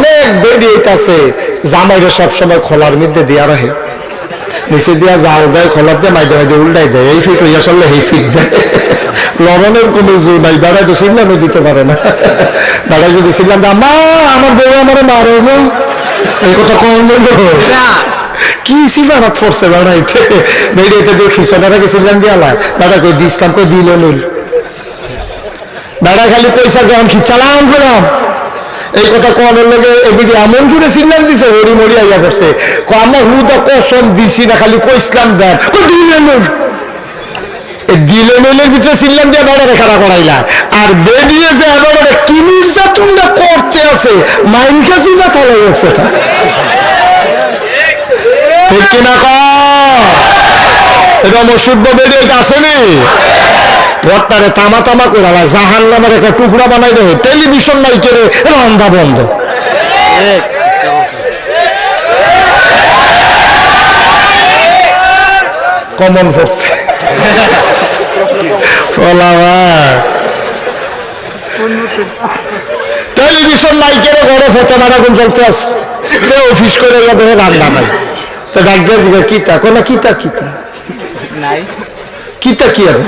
অনেক বেডি আছে জামাইরে সবসময় খোলার মধ্যে দিয়া রাখে, নিচে দিয়া জাল দেয়, খোলার দিয়ে মাইদে মাইদে উল্টাই দেয়, এই ফিট হইয়া চললে এই ফিট দেয়। লড়নের কোনো জোর নাই, বেড়াই তো সিগনালও দিতে পারে না। বেড়াই যদি সিগনাল দেয় মা আমার বউ আমার মারো না, এই কথা কম দেবো কি সিবারাত পড়ছে বেড়াইতে, বেড়াইতে দেখি সোনারা গেছিলাম দিয়ালা বেড়া কই দিসলাম, কই দিল নুল, বেড়া খালি পয়সা গ্রহণ কি চালান করলাম, এই কথা কোনের লগে এবিডি এমন জুড়ে সিগন্যাল দিছে হরি মরি আইয়া পড়ছে, আমার হুদা কসম দিছি না খালি কইসলাম দেন, কই দিল নুল, দিলে নুলের ভিতরে সিগন্যাল দিয়ে বেড়ারে খাড়া করাইলা, আর বেরিয়ে যে এবার কি নির্যাতনটা করতে আছে মাইন কাছে না তাহলে হচ্ছে তা ঠিক কিনা এটা মসুদ্ধ বেরিয়ে আসেনি ঘরটারে তামা তামা করে আবার জাহান নামের একটা টুকরা বানাই দেয়, টেলিভিশন নাই করে রান্না বন্ধ, কমন ফোর্স টেলিভিশন নাই করে ঘরে ফটো মারাগুন চলতে আছে, অফিস করে যাবে রান্না নাই, তো ডাক্তার কিতা কোন কিতা কিতা কিতা কি হবে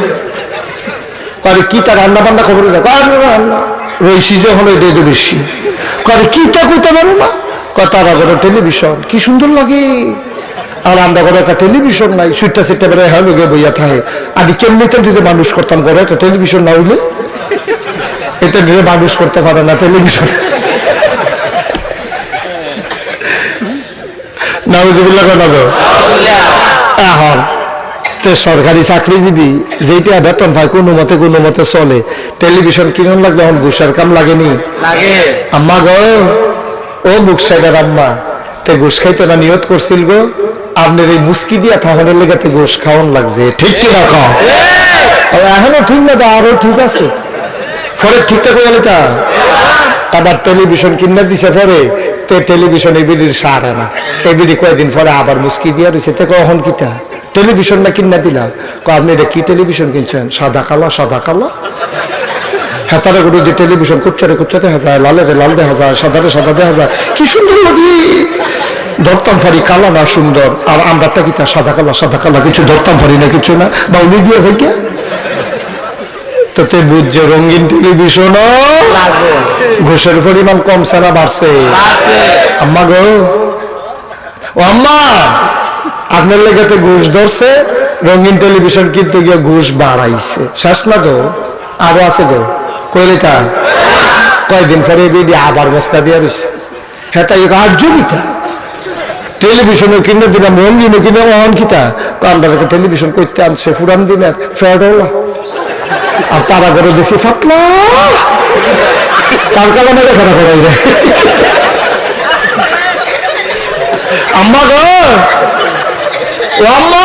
করে কিতা রান্না বান্না খবর রয়েছি যখন ওই দিয়ে বেশি করে কিতা কইতে পারো না তারা করে টেলিভিশন কি সুন্দর লাগে, আর আমরা ঘরে একটা টেলিভিশন নাই, সুইটটা সিটটা বেড়ে হ্যাঁ লোকে বইয়া থাকে, আমি কেমনিতে যদি মানুষ করতাম ঘরে একটা টেলিভিশন না হইলে, এটা দিয়ে মানুষ করতে পারে না টেলিভিশন, নাউজুবিল্লাহ কথা তো। এখন সরকারি চাকরিজীবী যেটা বেতন পায় কোনো মতে চলে, টেলিভিশন কিনুন লাগলে এখন ঘুষের কাম লাগেনি, আম্মা গো ও মুখ সাইডের আম্মা তে ঘুষ খাইতে না নিয়ত করছিল গো, আপনার এই মুস্কি দিয়া থাকানোর লেগে ঘুষ খাওয়ান লাগছে, ঠিক কিনা খাও এখনো ঠিক না তো আরো ঠিক আছে পরে ঠিকঠাক হয়ে গেলে তা আবার টেলিভিশন কিনে দিছে পরে তে টেলিভিশন এবিডির সারে না, এবিডি কয়েকদিন পরে আবার মুস্কি দিয়া রয়েছে, তে কখন কিতা টেলিভিশন না কিনা দিলাম, আপনি এটা কি টেলিভিশন কিনছেন, সাদা কালো হেতারে করে যে টেলিভিশন কুচ্চারে দেখা যায়, লালেরে লাল দেখা যায়, সাদারে সাদা দেখা যায়, কি সুন্দর লাগে ধরতাম পারি, কালো না সুন্দর, আর আমরাটা কিতা সাদা কালো কিছু ধরতাম পারি না কিছু না, বা উনি দিয়ে থেকে তো তে বুঝছে রঙিন টেলিভিশন ঘুষের পরিমাণ কমছে না বাড়ছে, আম্মা গো ও আম্মা আপনার লেগে ঘুষ ধরছে, রঙিন টেলিভিশন কিন্তু গিয়ে ঘুষ বাড়াইছে, শেষ না তো আরো আছে গো কইলে তা কয়েকদিন পরে বেডি আবার বস্তা দিয়ে রয়েছে, হ্যাঁ তাই আর্য কিতা টেলিভিশনও কিনে দিলাম, রঙিনও কিনে অন কিতা, আমরা টেলিভিশন করতে আনছে পুরান দিনের ফেরোলা, আর তারা করে দেখছি ফাতলা তার কারণে দেখা করাই রে, আম্মা গো ও আম্মা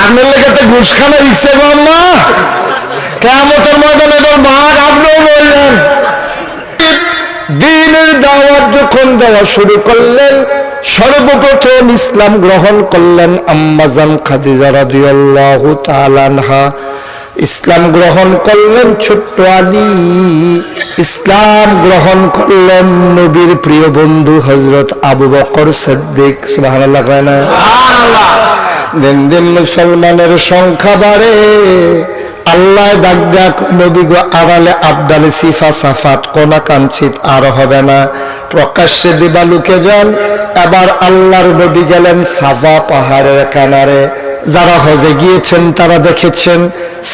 আপনার লেগে ঘুষ খানা ইচ্ছে গো আম্মা, কিয়ামতের ময়দানে এটার ভাগ আপনিও বললেন, দ্বীনের দাওয়াত যখন দেওয়া শুরু করলেন সর্বপ্রথম ইসলাম গ্রহণ করলেন আম্মাজান খাদিজা রাদিয়াল্লাহু তাআলা আনহা, ইসলাম গ্রহণ করলেন ছোট্ট আলী, ইসলাম গ্রহণ করলেন নবীর প্রিয় বন্ধু হযরত আবু বকর সিদ্দিক, সুবহানাল্লাহ কয় না সুবহানাল্লাহ। দিন দিন মুসলমানের সংখ্যা বাড়ে, আল্লাহ ডাক ডাক নবী গো আড়ালে আবদালে সিফা সাফাত কোনা কাঞ্চিত আর হবে না, প্রকাশ্যে দিবা লুকে যান, এবার আল্লাহর নবী গেলেন সাফা পাহাড়ের কিনারে, যারা হজে গিয়েছেন তারা দেখেছেন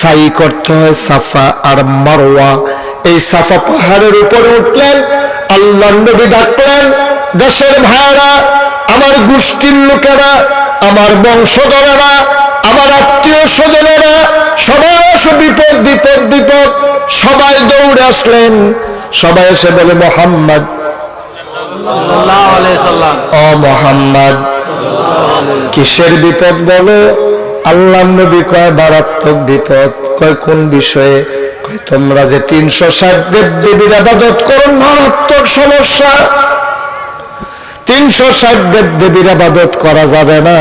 সাই করতে হয় সাফা আর মারওয়া, এই সাফা পাহাড়ের উপরে উঠলেন, আল্লাহর নবী ডাকলেন দেশের ভাইরা, আমার গোষ্ঠীর লোকেরা, আমার বংশধরেরা, আমার আত্মীয় স্বজনেরা, সবাই এসে বিপদ বিপদ বিপদ, সবাই দৌড়ে আসলেন, সবাই এসে বলে মুহাম্মদ সাল্লাল্লাহু আলাইহি সাল্লাম, ও মুহাম্মদ কিসের বিপদ বলো, আল্লাহ নবী কয় মারাত্মক বিপদ, কয় কোন বিষয়ে, কয় তোমরা যে 360 দেব দেবীর ইবাদত করো মারাত্মক সমস্যা, 360 দেব দেবীর ইবাদত করা যাবে না,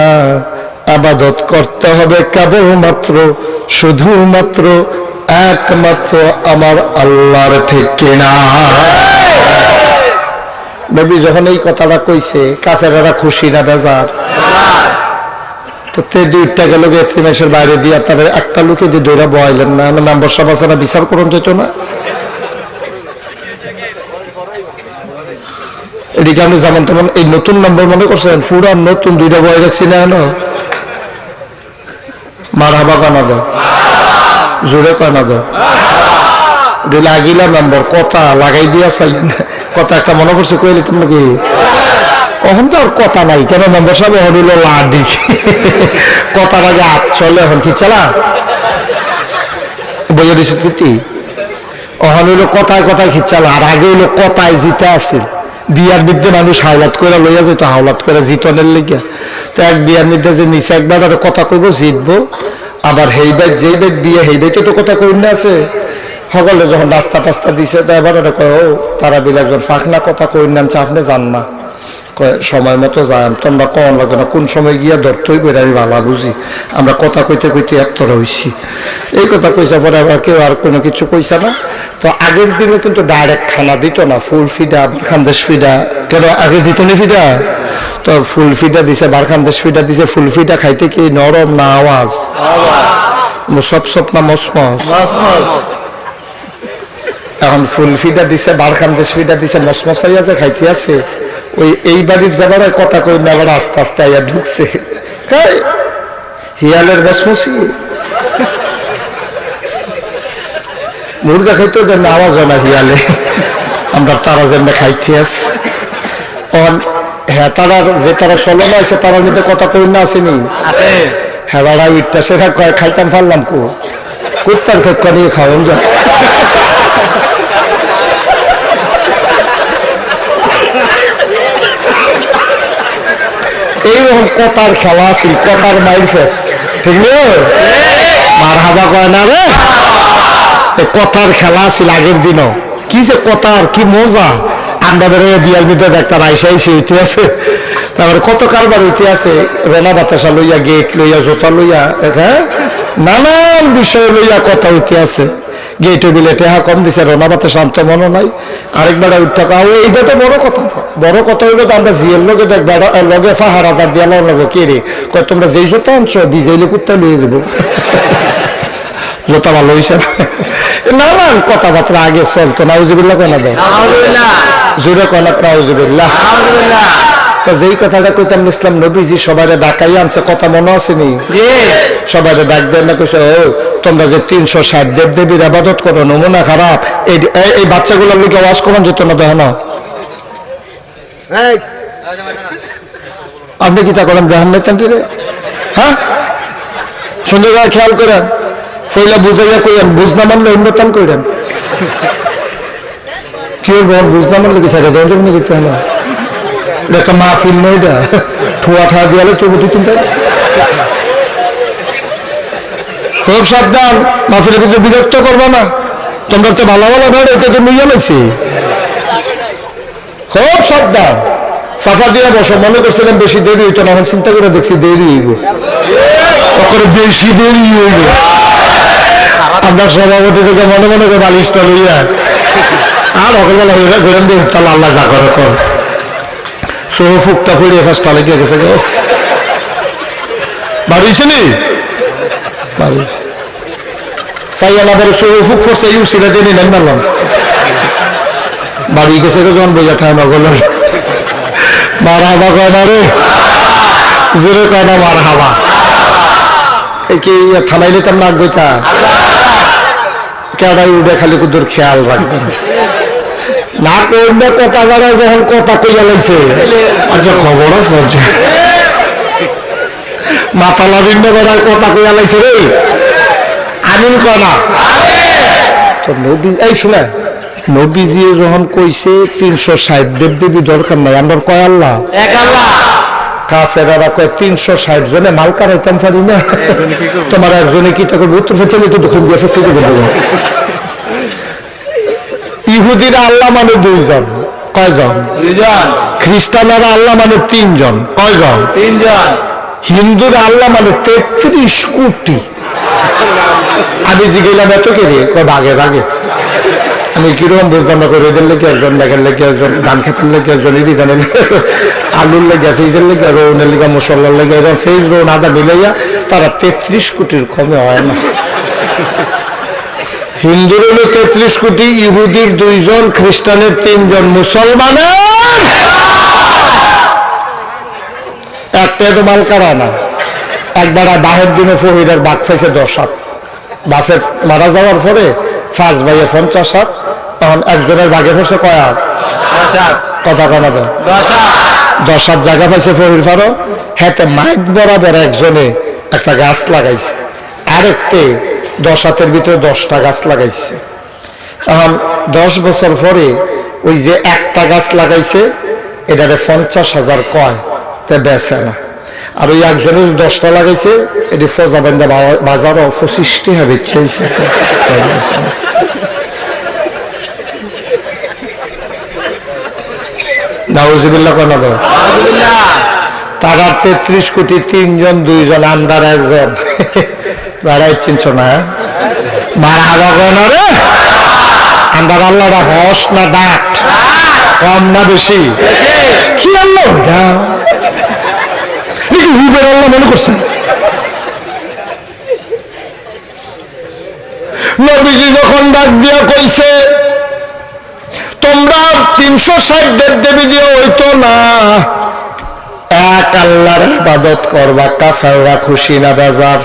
ইবাদত করতে হবে কেবলমাত্র শুধুমাত্র একমাত্র আমার আল্লাহর, ঠিক কিনা নবী যখন এই কথাটা কইছে কাফেরেরা খুশি না বেজার? তো তে দুইটা গেল এক্সিমেশের বাইরে দিয়া তারা একটা লোকে দিয়ে দৌড়া বয়াইলেন না, মেম্বার সভা ছাড়া বিচার করুন যেত না? এদিকে আপনি যেমন তেমন এই নতুন নম্বর মনে করছেন, পুরা নতুন দুইটা বয় রাখছি না এনো মারহাবা কানা দাও, জোরে কানা দাও, লাগিলা নম্বর কথা লাগাই দিয়া চাইলেন কথা একটা মনে করছে কইলে তুমি নাকি এখন তো আর কথা নাই কেন মেম্বার সাহেব এখন হইল লাডি কথার আগে হাত চলে এখন কি চালা বইয়া দিচ্ছি কীর্তি এখন হইলো কথায় কথায় খিচালা আর আগে হইলো কথায় জিতে আসছিল বিয়ার মধ্যে মানুষ হাওলাত করে লইয়া যেত হাওলাত করে জিতনের লেগে তো এক বিয়ার মধ্যে যে নিচে একবার আর কথা কইব জিতবো আবার হেই বাইক যেই বাইক বিয়ে হেই বাইকে তো কথা কই না আছে সকলে যখন রাস্তা টাস্তা দিছে তো এবার কয় ও তারা বিলে একজন ফাঁকনা কথা কই নাম আপনি জান না সময় মতো যায় তোমরা কন লাগবে না কোন সময় গিয়া ধরতেই বের আমি ভালো বুঝি আমরা কথা কইতে কইতে একতরা হইছি এই কথা কইসা পরে আবার কেউ আর কোনো কিছু কইসা না তো আগের দিনে কিন্তু ডাইরেক্ট খানা দিত না ফুল ফিডা খানদেশ ফিডা কেন আগে দিত না ফিডা তো ফুল ফিডা দিছে বারখানদেশ ফিডা দিছে ফুল ফিডা খাইতে কি নরম না আওয়াজ সব সব না মসমস এখন ফুল ফিডা দিছে বারখানদেশ ফিডা দিছে মসমসাই আছে খাইতে আছে ওই এই বাড়ির যাবার কথা কই না আবার আস্তে আস্তে আইয়া ঢুকছে হিয়ালের বসমসি মুরগা খাইতেও যেন আওয়াজ হয় না হিয়ালে আমরা তারা যেন খাইতে আছি হ্যাঁ তারা যে তারা চলে না আছে তারা মধ্যে কথা কই না আসেনি হ্যাঁ বাড়া ইটটা সেটা খাইতাম পারলাম কুত্তার খেক্কা নিয়ে খাওয়ান যা এইরকম কথার খেলা আছিল কথার মাইল ফেস ঠিক মার হাবা কয় না রে কথার খেলা আছিল আগের দিনও কি যে কথার কি মজা আমরা বেরোয় বিয়ার ভিতরে একটা আইসা এসে ইতিহাসে তারপরে কত কারবার ইতিহাসে রোনা বাতাসা লইয়া গেট লইয়া জোতা লইয়া হ্যাঁ নানান বিষয় লইয়া কথা ইতিহাসে গেট বিলে টেহা কম দিছে রোনা বাতাসা শান্ত মনে নাই আরেকবার উঠা এইটা তো বড় কথা হইলো তো আমরা জিয়ের লোকে দেখবার লগে ফাহারাদার দিয়া লগে কে রে কয় তোমরা যেই জোতা আনছ ভিজাইলে কুত্তা লইয়ে দেবো জোতা ভালো হয়েছে নানান কথাবার্তা আগে চলতো নাউজুবিল্লাহ কয় না দেয় জোরে কয় না নাউজুবিল্লাহ যেই কথাটা কইতাম ইসলাম নবীজি সবাই ডাকাই আনছে কথা মনে আসেনি সবাই ডাক দেন না কইছে ও তোমরা যে 360 দেব দেবীর আবাদত করো নমুনা খারাপ এই বাচ্চাগুলোর লোকে ওয়াজ করেন যেত না দেখো না আপনি কি তা করেন দেখেন না রে হ্যাঁ সুন্দর করে খেয়াল করেন ফইলা বুঝাইয়া কইেন বুঝ না মানলে উন্নতন করেন কি বল বুঝ না মানলে কি সাইডে দরজা বন্ধ করতে হয় না একটা মাহফিল নয় এটা ঠোয়া ঠা দিয়ালে তবু তুই চিন্তা খুব সাবধান মাহফিলের ভিতরে বিরক্ত করবো না তোমরা তো ভালো ভালো ভাড়া এটা তো লইয়া লাইছি খুব সাবধান সাফা দিয়া বসো মনে করছিলাম বেশি দেরি হইতো না এখন চিন্তা করে দেখছি দেরি হইব তখন বেশি দেরি হইব আমরা সভাপতি থেকে মনে মনে করে বালিশটা লইয়া আর সকালবেলা হয়ে যায় ঘুরেন দিয়ে তাহলে আল্লাহ যা করে কর ফুকটা ফুড়িয়ে ফার্স্ট তালে গিয়ে গেছে গো বাড়িছে নি চাইয়া না বলে ফুক ফোরছে ইউসিটা দিয়ে নেন মারলাম বাড়ি গেছে যখন বোঝা খায় না গেল মার হাবা কয় না রে জোরে কয় না মার হাবা এই কি থামাই নিতাম না বইটা কেডাই উঠে খালি কুদুর খেয়াল রাখবেন না করবে কথা বাড়ায় যখন কথা কইয়া লাগছে আচ্ছা খবর আছে মাথা লাভিন্ন বেড়ায় কথা কইয়া লাগছে রে আমিন কনা তো নবী এই শুনে নবীজি যখন কইছে 360 দেব দেবী দরকার নাই আমরা কয় আল্লাহ এক আল্লাহ কাফেরারা কয় 360 জনে মাল কারাইতাম পারি না তোমার একজনে কি তা করবে উত্তর ফেলে তো দক্ষিণ দিয়ে ফেসতে দেবো ইহুদিরা আল্লাহ মানে 2 জন কয়জন 2 জন খ্রিস্টানরা আল্লাহ মানে 3 জন কয়জন 3 জন হিন্দুরা আল্লাহ মানে 33 কোটি আমি জিজ্ঞাসা এত কে রে কয় ভাগে ভাগে আমি কিরকম বুঝলাম না, করে এদের লেগে একজন, ব্যাগের লেগে একজন, ধান খেতের লেগে একজন, ইরিধানের লেগে, আলুর লেগে, ফেজের লেগে, রৌনের লেগে, মশলার লেগে, এবার ফেজ রৌন আদা মিলাইয়া তারা 33 কোটির কমে হয় না। হিন্দুর হলো 33 কোটি, ইহুদির 2 জন, খ্রিস্টানের 3 জন, মুসলমানের একটা তো মাল কারা না। একবার বাহের দিনে ফহিরের বাঘ ফেছে 10 হাত, বাফের মারা যাওয়ার পরে 5 ভাইয়ে 50 হাত, তখন একজনের বাঘে ফেছে কয় হাত? 10 হাত। কথা কানা দেয় 10 হাত জায়গা পাইছে ফহির ফারো, হাতে মাইক বরাবর একজনে একটা গাছ লাগাইছে, আরেকতে 10 হাতের ভিতরে 10টা গাছ লাগাইছে। তখন 10 বছর পরে ওই যে একটা গাছ লাগাইছে এটারে 50,000 কয়, তা বেচে না। আর ওই একজনের 10টা লাগাইছে, এটি ফজা বেন্দা বাজারও 25টি হবে চেয়েছে। নাউজুবিল্লাহ কোন তারা 33 কোটি, 3 জন, 2 জন, আন্ডার একজন। বেড়াই চিনছ না? মার হাবা কেন রে? আন্ডার আল্লাহরা হস না ডাক, কম না বেশি? কি আল্লাহ হুবের আল্লাহ মনে করছেন? নবীজি যখন ডাক দিয়া কইছে তোমরা 360 দেবদেবী দিয়ে হইতো না, এক আল্লাহর ইবাদত করবা। কাফেররা খুশি না বেজার?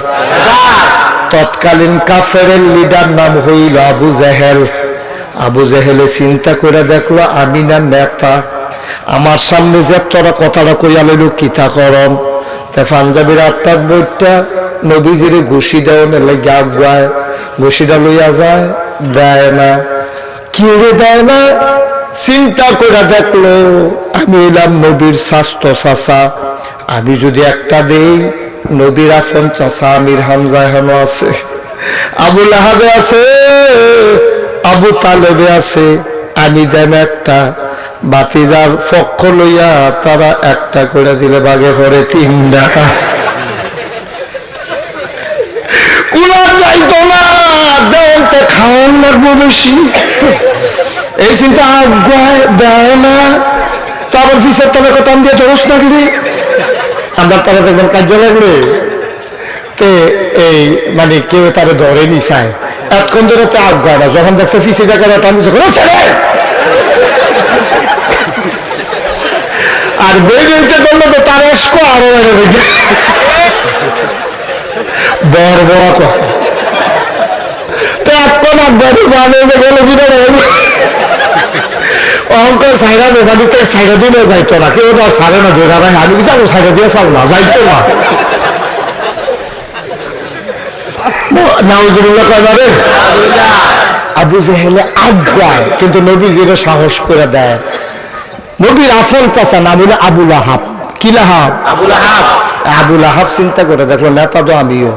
তৎকালীন কাফেরের লিডার নাম হইল আবু জেহেল। আবু জেহেলে চিন্তা করে দেখলো আমি না নেতা, আমার সামনে যে তোরা কথাটা কইয়া লইল কিতা করম। তা পাঞ্জাবির আটটাক বইটা নবীজিরে ঘুষি দেও লেগে আগুয়ায়, ঘুষিটা লইয়া যায়, দেয় না। কি দেয় না? চিন্তা করে দেখলো আমি এলাম নবীর স্বাস্থ্য চাচা, আমি যদি একটা দেই, নবীর আসন চাচা আমির হামজা এখনো আছে, আবু লাহাবে আছে, আবু তালেবে আছে, আমি দেন একটা, বাতিজার পক্ষ লইয়া তারা একটা করে দিলে বাগে পড়ে 3টা। কুলা যাইতো না, দেওয়ালতে খাওয়ান লাগবো বেশি, এই চিন্তা আগুয়ায় দেয় না। তো আবার ফিসের তবে কতাম দিয়ে চড়স না কিরে, আমরা তারা দেখবেন কাজে লাগলে তে এই মানে কেউ তারা ধরে নি চায়, এতক্ষণ ধরে তো আগুয়ায় না, যখন দেখছে ফিসে টাকা টান দিচ্ছে আর বই দিতে করলে তো তার এসকো আরো বড় বড় তো এতক্ষণ আগুয়ায় জানে যে গেল বিদায় অহংকার সাইরা বাড়িতে সাইরা দিলে যাইতো না, কেউ আর সারে না বেড়া ভাই, আমি যাবো সাইরা দিয়ে চাল না, যাইতো না। নাউজুবিল্লাহ কয় না রে? আবু জেহেলে আজ্ঞায়, কিন্তু নবীজিরে সাহস করে দেয়। নবীর আফল চাচা নাম হলো আবু লাহাব। কি লাহাব? আবু লাহাব। আবু লাহাব চিন্তা করে দেখলো নেতা তো আমিও,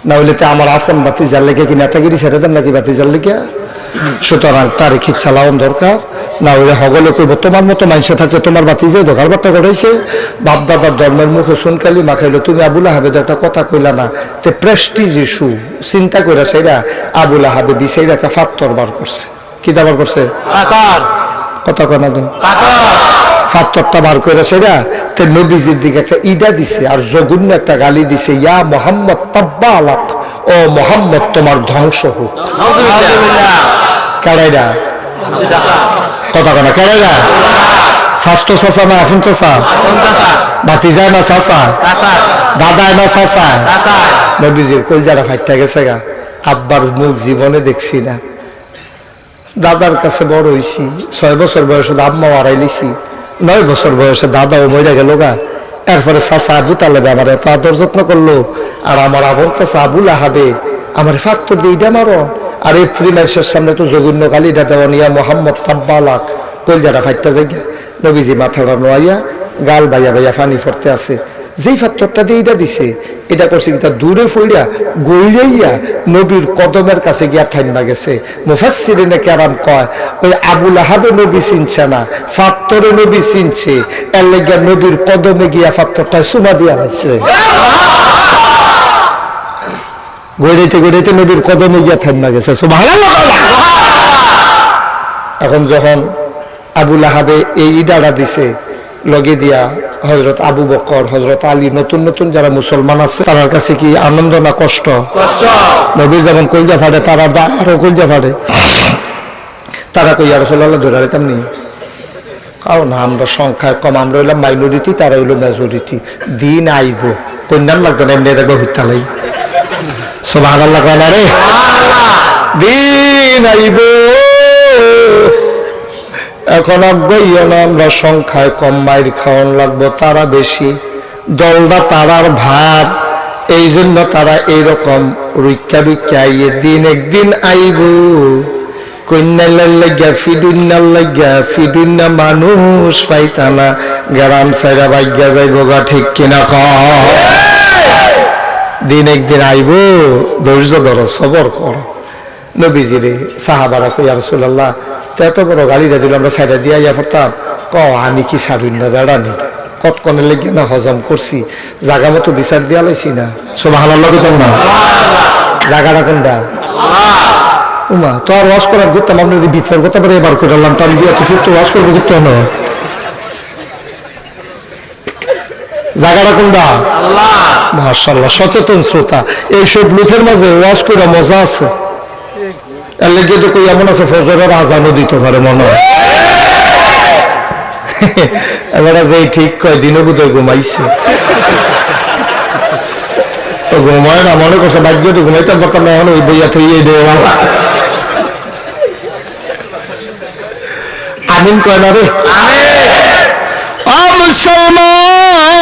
না হইলে তো আমার আফন বাতিজার লেগে কি নেতাগিরি ছেড়ে দেন নাকি বাতিজার লেগে? সুতরাং তার খিচ্ছা লাউন দরকার, না হইলে হগলে কইব তোমার মতো মানুষে থাকলে তোমার বাতিজে দোকার বার্তা করাইছে, বাপ দাদার ধর্মের মুখে সুনকালি মাখাইলো, তুমি আবু লাহাবে একটা কথা কইলা না, তে প্রেস্টিজ ইস্যু চিন্তা করে সেরা আবু লাহাবে বিষয়টা একটা ফাত্তর বার করছে। কি বার করছে? কথা কনা দিন ফাত্তরটা বার করে সেরা তে নবীজির দিকে একটা ইডা দিছে আর জঘন্য একটা গালি দিছে, ইয়া মোহাম্মদ তাব্বা আলাক, ও মোহাম্মদ তোমার ধ্বংস হোক। কেড়াইরা কথা কনা, কেড়াইরা স্বাস্থ্য চাচা না আফুন চাচা, বাতি যায় না চাচা, দাদায় না চাচা, নবীজির কলজারা ফাইটটা গেছে গা। আব্বার মুখ জীবনে দেখছি না, দাদার কাছে বড় হইছি, 6 বছর বয়সে আম্মা হারাইলিছি, 9 বছর বয়সে দাদাও মরে গেল গা। এরপরে চাচা আবু তালেবে আমার এত আদর যত্ন করলো, আর আমার আবন চাচা আবু লাহাবে আমার ফাত্তর দিয়ে ইডা মারো, আর এই 3 মাসের সামনে তো জঘন্য গালিটা দেওয়া নিয়া মোহাম্মদ তাব্বালাক, কলজাটা ফাইটটা জায়গা। নবীজি মাথাটা নোয়াইয়া গাল বাইয়া বাইয়া পানি পড়তে আছে, যেই ফাত্তরটা দিয়ে এটা দিছে, এটা করছে কি, তা দূরে ফইরা গইরাইয়া নবীর কদমের কাছে গিয়া ঠান্ডা গেছে। মুফাসসিরিনে কেরাম কয় ওই আবু লাহাবে নবী চিনছে না, ফাত্তরে নবী চিনছে, এর লাগা নবীর কদমে গিয়া ফাত্তরটা চুমা দিয়া দিচ্ছে। গইরাইতে গইরাইতে নবীর কদমে গিয়া ঠান্ডা গেছে। সুবহানাল্লাহ। এখন যখন আবু লাহাবে এই ইডারা দিছে লগে দিয়া হযরত আবু বকর, হযরত আলী, নতুন নতুন যারা মুসলমান আছে তার কাছে কি আনন্দ না কষ্ট? নবীর যেমন কলজা ফাটে, তারা আরো কলজা ফাটে। তারা কই ইয়া রাসূলুল্লাহ ধরে রাখতাম নি, কারণ আমরা সংখ্যায় কম, আমরা হইলাম মাইনরিটি, তারা হইল মেজরিটি। দিন আইব কন্যান লাগতো না, এমনি দেখবো হুত্তালাই। সুবহানাল্লাহ কয় না রে, দিন আইব। এখন অজ্ঞইও না, আমরা সংখ্যায় কম, মাইর খাওয়ান লাগবো, তারা বেশি, দলটা তারার ভার। এই জন্য তারা এইরকম রুইকা রুইকা আইয়ে দিন একদিন আইব। কন্যার লাগিয়া ফিডুন্নার লাগিয়া ফিডুন্না মানুষ পাইতানা, গ্রাম সাইরা বাইগা যাইব গা, ঠিক কিনা কও? দিন একদিন আইব, ধৈর্য ধরো, সবর করো। নবীজিরে সাহাবারা কই ইয়া রাসূলুল্লাহ, এত বড় গালিটা দিল, আমরা সাইডা দিয়া ইয়া পড়তাম। আমি কি সারুন না বেড়ানি, কতক্ষণে লেগে না হজম করছি, জাগা মতো বিচার দিয়া লাইছি না। সুবহানাল্লাহ কইতাম না? জাগাটা কোনটা? উমা তো আর ওয়াশ করার করতাম, আপনি যদি বিচার করতে পারে এবার করে আনলাম, তাহলে দিয়া তো ওয়াশ করবো, করতে হলো। জায়গাটা কোনটা? মাশাআল্লাহ, সচেতন শ্রোতা। এইসব লোকের মাঝে ওয়াজ করে মজা আছে। এর লেগে তো কই এমন আছে ফজরের আজানও দিতে পারে মনে হয়। এবারে যে ঠিক কয় দিনও বোধহয় ঘুমাইছে, ঘুমায় না মনে করছে, ভাগ্য তো ঘুমাইতে পারতাম না, এখন ওই বইয়া থেকে আমিন কয় না রে। মুসলমান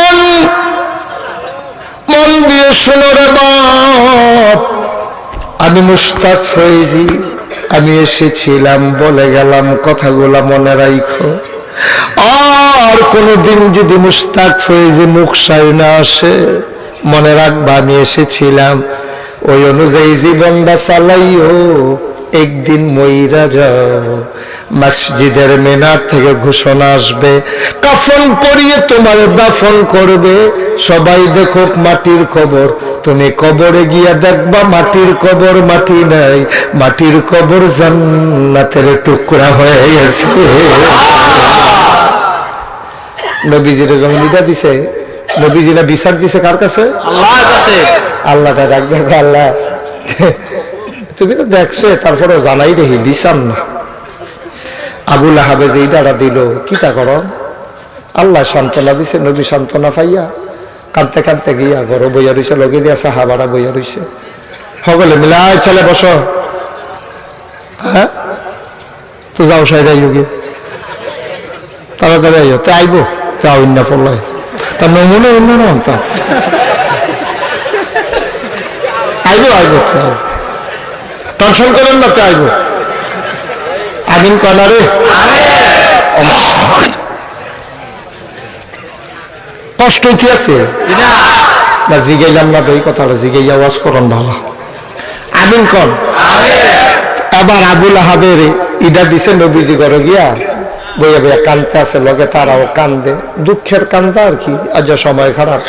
মন দিয়ে শোনো রে বাপ, আমি মুশতাক ফয়েজি, আমি এসেছিলাম, বলে গেলাম, কথাগুলা মনে রাখো। আর কোনদিন যদি মুশতাক ফয়েজি মুখ সাই না আসে, মনে রাখবা আমি এসেছিলাম, ওই অনুযায়ী জীবনটা চালাইও, একদিন মইরা যাও। মসজিদের মিনার থেকে ঘোষণা আসবে, কাফন পরিয়ে তোমার দাফন করবে, সবাই দেখুক মাটির কবর, তুমি কবরে গিয়া দেখবা মাটির কবর মাটি নাই, মাটির কবর জান্নাতের টুকরা হয়ে গেছে। নবীজির যখন লিডা দিছে, নবীজিরা বিচার দিছে কার কাছে? আল্লাহর কাছে। আল্লাহটা ডাক দেখো, আল্লাহ তুমি তো দেখছো, তারপরেও জানাই দেখি বিচার না। আবু লাহাবে যে ইডারা দিল, কিতা করো? আল্লাহ সান্ত্বনা দিছে, নবী সান্ত্বনা পাইয়া কাঁদতে কাঁদতে গিয়া ঘর বইয়া রইছে, লগে দিয়া সাহাবারা বইয়া রইছে, সকলে মিলে আয় ছেলে বসো, হ্যাঁ তো যাও সাইড আইও গিয়ে, তাড়াতাড়ি আইও, তো আইবো তা অন্য ফলাই, তার নমুনে অন্য নাম তা আইবো আইবো, টেনশন করেন না, তো আইবো। আমিন কনা রে। কষ্ট কি আছে না? জিগাইলাম না ওই কথাটা, জিগাইয়া ওয়াজ করন ভালো। আমিন কন। এবার আবু লাহাবের ইডা দিছে, নবীজি ঘরে গিয়া বইয়া বইয়া কান্দতে আছে, লগে তারাও কান্দে, দুঃখের কান্দা আর কি। আজ সময় খারাপ,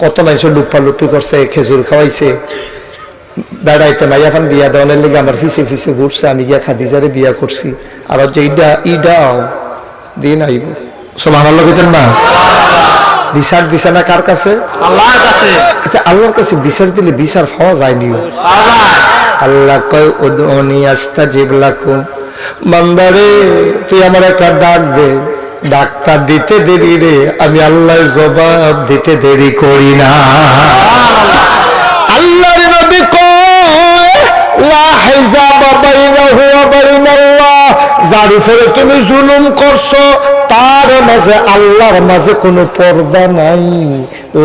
কত মানুষ লুপ্পা লুপ্পি করছে, খেজুর খাওয়াইছে, বেড়াইতে মাইয়াফান বিয়া দেওয়ানের লেগে আমার ফিসে ফিসে ঘুরছে, আমি গিয়া খাদিজারে বিয়া করছি। আর যে ইডাও দিন আইব। সুবহানাল্লাহ কইতেন না? বিচার দিছে না কার কাছে? আল্লাহর কাছে। আচ্ছা, আল্লাহর কাছে বিচার দিলে বিচার পাওয়া যায়নি? আল্লাহ কয় উদউনি আস্তাজিব লাকুম, বান্দারে তুই আমার একটা ডাক দে, ডাকটা দিতে দেরি রে, আমি আল্লাহর জবাব দিতে দেরি করি না। আল্লাহর নবী কয় লা হিজাবা বাইনাহু ওয়া বাইনাল্লাহ, যার উপরে তুমি জুলুম করছো তার মাঝে আল্লাহর মাঝে কোনো পর্দা নাই।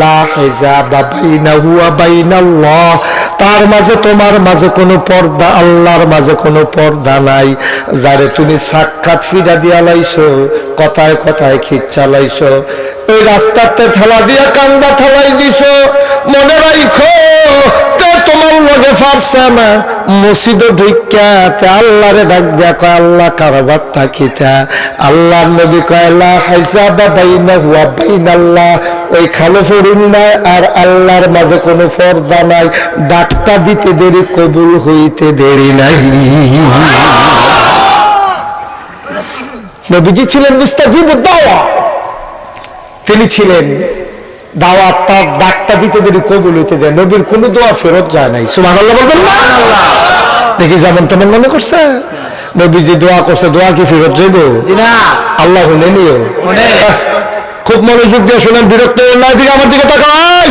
লা হিজাবা বাইনাহু ওয়া বাইনাল্লাহ, তার মাঝে তোমার মাঝে কোনো পর্দা, আল্লাহর মাঝে কোনো পর্দা নাই। যারে তুমি সাক্ষাৎ ফিরা দিয়া লাইছো, কথায় কথায় খিচ চালাইছো, ওই রাস্তাতে ঠেলা দিয়া কান্দা ঠেলাই দিছো, মনে রাখো তে তোমার লগে ফারছে না, মসজিদে ঢুইকা তে আল্লাহরে ডাক দিয়া কয় আল্লাহ কারবারটা কিতা? আল্লাহর নবী কয় লা হিজাবা বাইনাহু ওয়া বাইনাল্লাহ, ওই খালফুল্লাহ আর আল্লাহর মাঝে কোনো পর্দা নাই, ডাকটা দিতে দেরি কবুল হইতে দেরি নাই। নবীজি ছিলেন মুস্তাজিবুদ দাওয়া, তিনি ছিলেন দাওয়াত তার ডাকটা দিতে দেরি কবুল হইতে দেয়, নবীর কোনো দোয়া ফেরত যায় নাই। সুবহানাল্লাহ বলবেন না? দেখি যেমন তেমন মনে করছে নবীজি দোয়া করছে, দোয়া কি ফেরত যাইব? আল্লাহ শুনে নিও, খুব মনোযোগ দিয়ে শুনেন, বিরক্ত না দিকে আমার দিকে তাকাই,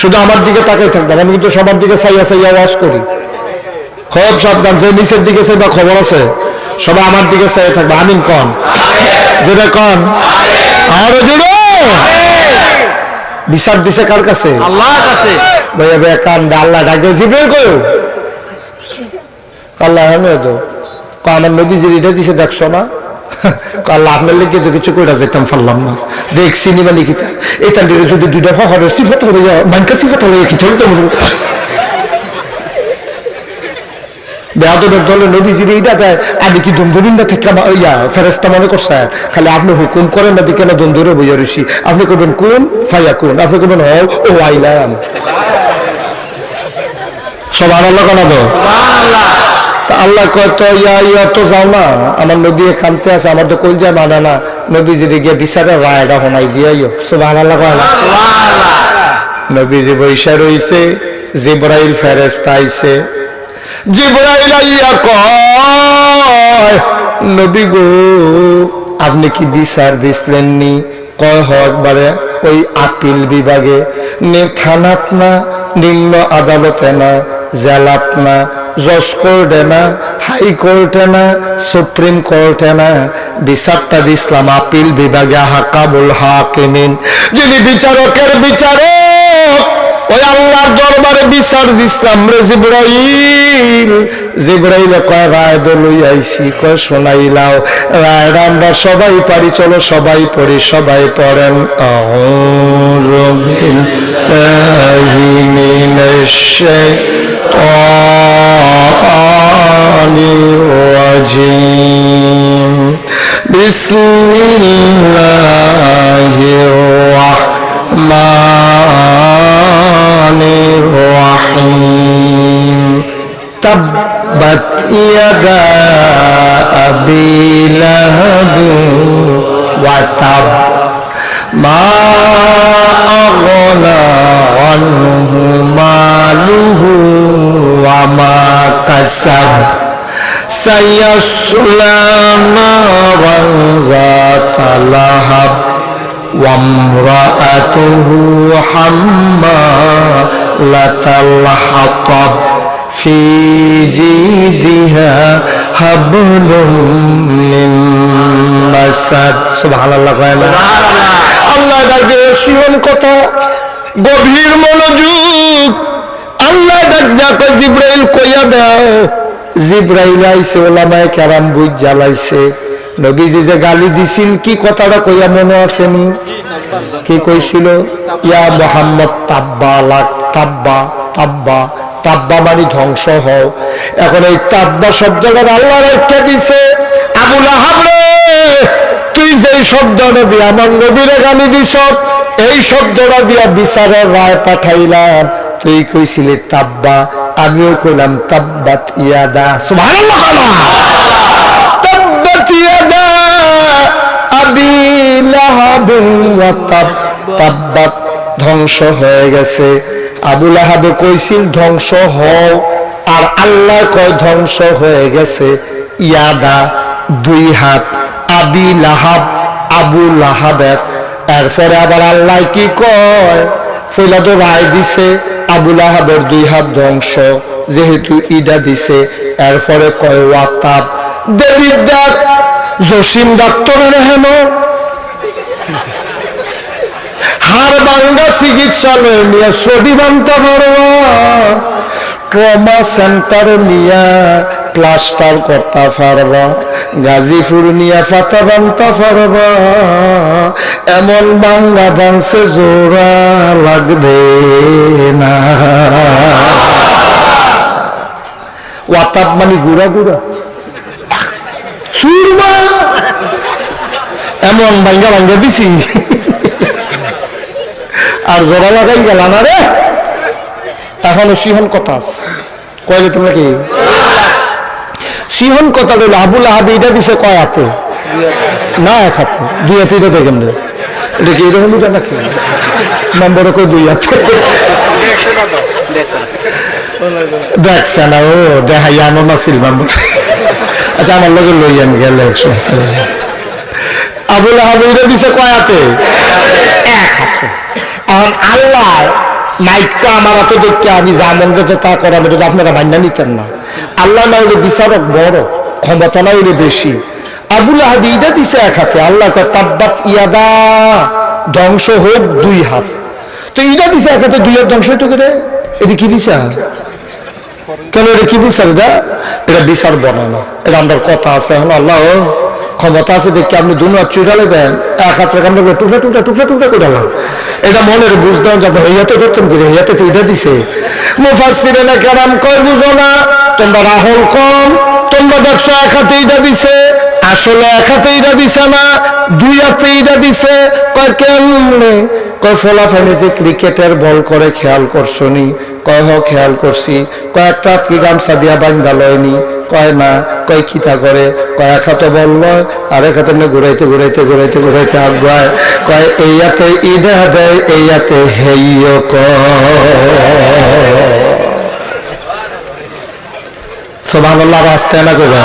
শুধু আমার দিকে তাকাই থাকবেন। আমি কিন্তু সবার দিকে চাইয়া চাইয়া ওয়াজ করি, খুব সাবধান, যে নিচের দিকে চাইবা খবর আছে, সবাই আমার দিকে চাইয়া থাকবে। আমিন কন, যেটা কন আরো জোরে। বিচার দিছে কার কাছে? আল্লাহর কাছে। ভাইয়া ভাইয়া কান্দা, আল্লাহ ডাকে জিবরাইল কই? আল্লাহ হানে তো আমার নবীজির এটা দিছে, দেখছো না? আল্লাহ আপনার লেগে তো কিছু কইরা যেতাম পারলাম না, দেখছি নিবা লিখিতা এটা যদি দুইটা হরের সিফাত হয়ে যায়, মানকা সিফাত হয়ে কি চলতে বেয়াদবের দলে নবীজির এইটা দেয়। আমি কি দন্দরিন্দা থেকে ইয়া ফেরেস্তা মনে করছে? খালি আপনি হুকুম করেন না দিকে না দন্দরে বইয়া রইছি, আপনি করবেন কোন ফাইয়া কোন, আপনি করবেন হও ও আইলাম। সুবহানাল্লাহ কেন তো? আল্লাহ কয় তো ইয়া তো যাও না, আমার নবী কানতে আছে, আমার তো কই যায় মানে না, নবীজিরে গিয়ে বিচারের রায়টা শোনাই দিয়াইও। সুবহানাল্লাহ কয় না? নবীজি বৈশা রইছে, জিবরাইল ফেরেশতা আইছে, জিবরাইল আইয়া কয় নবী গো আপনি কি বিচার দিছিলেন নি? কয় একবারে ওই আপিল বিভাগে, থানাত না, নিম্ন আদালতে না, জেলাত না, জজ কোর্টে না, হাইকোর্টে না, সুপ্রিম কোর্টে না, বিচারটা দিছিলাম আপিল বিভাগে, হাকামুল হাকিমিন, যিনি বিচারকের বিচারক, ওই আল্লাহর দরবারে বিচার দিছিলাম রে জিবরাইল। জিবরাইল কয় রায় দলই আইছি, কয় শোনাইলাও রায়টা আমরা সবাই পারি, চলো সবাই পড়ি, সবাই পড়েন আউযু বিল্লাহি মিনাশ শাইতানির রাজিম, বিসমিল্লাহির রাহমানির রাহিম, তাব্বাত ইয়াদা আবি লাহাব ওয়া তাব, মা আগনা আনহু মালুহু ওয়া মা কাসাব, সায়াসলা নারান যাতা লাহাব ওয়া ইমরাআতুহু হাম্মালাতাল হাতাব, ফি জিদিহা হাবলুম মিন মাসাদ। সুবহানাল্লাহ কয় না? আল্লাহ ডাকে শিওন কথা, গভীর মনোযোগ। আল্লাহ ডাক ডাকে জিবরাইল কইয়া দাও। জিবরাইল আইছে, ওলামায়ে কেরাম বুঝ জ্বালাইছে, নবীজি যে গালি দিছিল কি কথাটা কইয়া মনে আসেনি? কি কইছিল? ইয়া মুহাম্মদ তাব্বা লাক, তাব্বা তাব্বা তাব্বা মানে ধ্বংস হও। এখন এই তাব্বা শব্দটা আল্লাহ রেখে দিছে, আবু লাহাব রে তুই যেই শব্দটা দিয়ে আমার নবীরে গালি দিছ, এই শব্দটা দিয়া বিচারের রায় পাঠাইলাম, তুই কইছিলি তাব্বা, আমিও কইলাম তাব্বাত ইয়াদা। সুবহানাল্লাহ, তাব্বাত ইয়াদা আবি লাহাব ওয়া তাব, তাব্বাত ধ্বংস হয়ে গেছে। আবু লাহাবে কইছিল ধ্বংস হও, আর আল্লাহ কয় ধ্বংস হয়ে গেছে। ইয়াদা দুই হাত, আবি লাহাব আবু লাহাবের। এরপরে আবার আল্লাহ কি কয়? ফইলা তো রায় দিছে আবু লাহাবের দুই হাত ধ্বংস, যেহেতু ইডা দিছে। এরপরে কয় ওয়াতাব, দেবীর ডাক, জসিম ডাক্তারের হেন হাড় ভাঙ্গা চিকিৎসালয় নিয়ে ছবি বানতে পারবা, ট্রমা সেন্টার নিয়ে প্লাস্টার করতে পারবা, গাজীপুর নিয়ে পাতা বানতে পারবা। এমন বাংলা বাংসে জোড়া লাগবে না। ওয়াতাব মানে গুড়া গুড়া সুরমা, এমন ভাঙ্গা ভাঙ্গা দিছি আর জোড়া লাগাই গেল না রে। এখনো সিহন কথা কয়লে তোমরা কি সিহন কথা হলো আবুল আহাব এটা দিছে কয় হাতে? না, এক হাতে। দুই হাতে এটা দেখেন রে, এটা কি এরকম নাকি নম্বর কই দুই হাতে দেখছে না? ও দেখাই আনো না সিলভান। আচ্ছা আমার লগে লইয়ান গেলে আবুল আহাব এটা দিছে কয় হাতে? এক হাতে। এখন আল্লাহ মাইকটা আমার হাতে দেখতে আমি যা মন করতে তা করা, আমি তো আপনারা মান্য নিতেন না। আল্লাহ না হইলে বিচারক বড়, ক্ষমতা না হইলে বেশি। আবুল আহাব এটা দিছে এক হাতে। আল্লাহ কয় তাব্বাত ইয়াদা, ধ্বংস হোক দুই হাত। তো এটা দিছে এক হাতে, দুই হাত ধ্বংস হইতো করে। এটা কি বিচার? কেন এটা কি বিচার? এটা বিচার বনে না, এটা আমার কথা আছে। এখন আল্লাহ ক্ষমতা আছে দেখে আপনি দুই হাত চুড়ালে দেন, এক হাতের কামড়ে টুকরা টুকরা টুকরা টুকরা করে দেন। এটা মনের বুঝতাম যে হইয়াতে করতাম কি হইয়াতে তো এটা দিছে। মুফাসসিরিনে কেরাম কয় বুঝো না, তোমরা রাহুল কম, তোমরা দেখছো এক হাতে এটা দিছে, আসলে এক হাতে এটা দিছে না, দুই হাতে এটা দিছে। কয় কেমনে? কয় ফলাফলে যে ক্রিকেটের বল করে খেয়াল করছো নি? কয় হ খেয়াল করছি। কয়েকটা কি গামছা দিয়া বান্ধা লয়নি? কয় না। কয় কিতা করে? কয় এক হাতে বল লয়, আর এক হাতে ঘুরাইতে ঘুরাইতে ঘুরাইতে ঘুরাইতে আগায়। কয় এই হাতে ইডা দেয়, এই হাতে হেইও সুবহানাল্লাহ। রাস্তায় না কইবা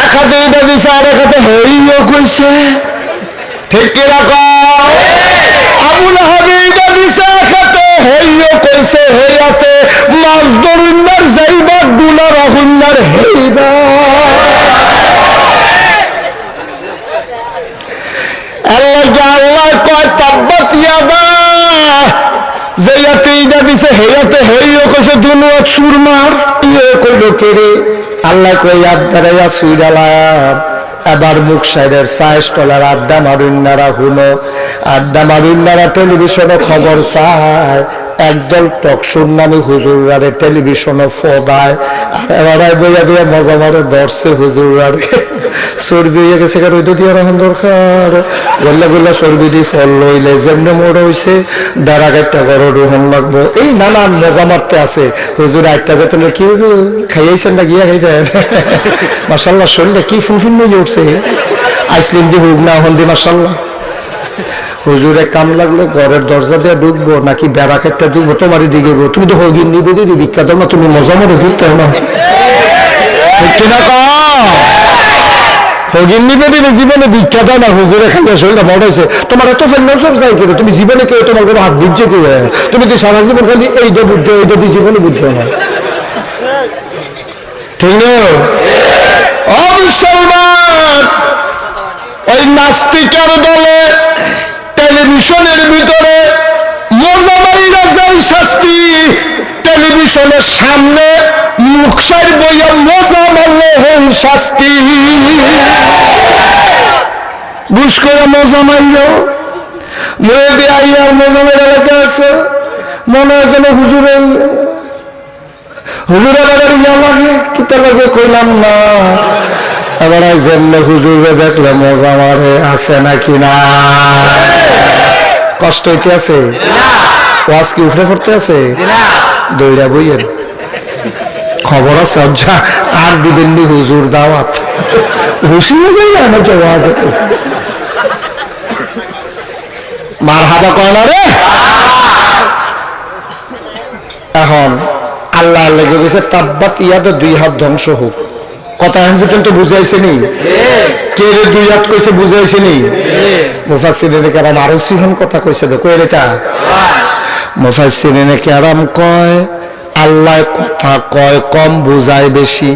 এক হাতে ইডা দিছে, আর এক হাতে হেইও কইছে। ঠিক কি রাখো? আবুল আহাব ইডা দিছে এক হাতে, হেইও কইছে হেই হাতে। মাছ ধরুন্নার যাইবা, ডুলা রাহুন্নার হেইবা। আল্লাহ কয় তাব্বাত ইয়াদা, যে হাতে ইডা দিছে হেই হাতে হেইও কইছে দুনো চুরমার। ইয়ে কইল কে রে? আল্লাহ কই ইয়াদ দাঁড়াইয়া চুইডালাম। এবার মুখ সাইডের চায় স্টলার আড্ডা মারুন্নারা হুনো, আড্ডা মারুন্নারা টেলিভিশনে খবর চায়। একদল টকশুর নামে হুজুরারে টেলিভিশনে ফদায়, আর এবার বইয়া বইয়া মজা মারে ধরছে হুজুরারে। চর্বি হয়ে গেছে, ওইটা দিয়ে রাখান দরকার। গোল্লা গোল্লা চর্বি দিয়ে ফল লইলে যেমনি মোড় হয়েছে, দাঁড়া একটা বড় রোহন লাগবো। এই নানান মজা মারতে আছে। হুজুর একটা যেতে কি হুজুর খাইয়াইছেন না? গিয়া খাইবেন। মার্শাল্লাহ শরীরটা কি ফুনফুন নিয়ে উঠছে। আইসক্রিম দিয়ে হুক না হন্দি মার্শাল্লাহ। হুজুরে কাম লাগলে ঘরের দরজা দিয়ে ঢুকবো নাকি বেড়া একটা ঢুকবো তোমারই দিকে গো? তুমি তো হগিন নিবেদি ভিক্ষা দাও না, তুমি মজা মরে ফিরতে না। ঠিক কিনা হগিন নিবেদি জীবনে ভিক্ষা দাও না। হুজুরে খাইয়া শরীরটা মরাইছে, তোমার এত ফেলসব যাই করে তুমি জীবনে কেউ তোমার কোনো হাত বুঝছে কি? তুমি তো সারা জীবন খালি এইটা বুঝছো, এইটা দিয়ে জীবনে বুঝছো না। ঠিক না? অমুসলমান ওই নাস্তিকের দলে টেলিভিশনের ভিতরে মজা মাইরা যাই শাস্তি, টেলিভিশনের সামনে মুখসার বইয়া মজা মারলে হই শাস্তি। বুঝ করে মজা মাইল মেয়েদি আইয়ার মজা মেরা লেগে আছে। মনে হয় যেন হুজুরে হুজুরের ইয়া লাগে, কিতা লাগে কইলাম না। এবার যেমনে হুজুরে দেখলে মজা মারে, আছে নাকি না? কষ্ট হইতে আছে? ওয়াজ কি উঠে পড়তে আছে? দইরা বইয়ের খবর আছে। আচ্ছা আর দিবেননি হুজুর দাওয়াত, হুসি হয়ে যাই আমার যে ওয়াজ মার হাবা কয় না রে। এখন আল্লাহ লেগে গেছে তাব্বাত ইয়াদা, দুই হাত ধ্বংস হোক। কথা এখন পর্যন্ত বুঝাইছেনি? কে রে দুই হাত কইছে বুঝাইছেনি? মুফাসসিরিনে কেরাম আরো সিহন কথা কইছে। দেখো এটা মুফাসসিরিনে কেরাম কয় আল্লাহ কথা কয় কম, বুঝায় বেশি।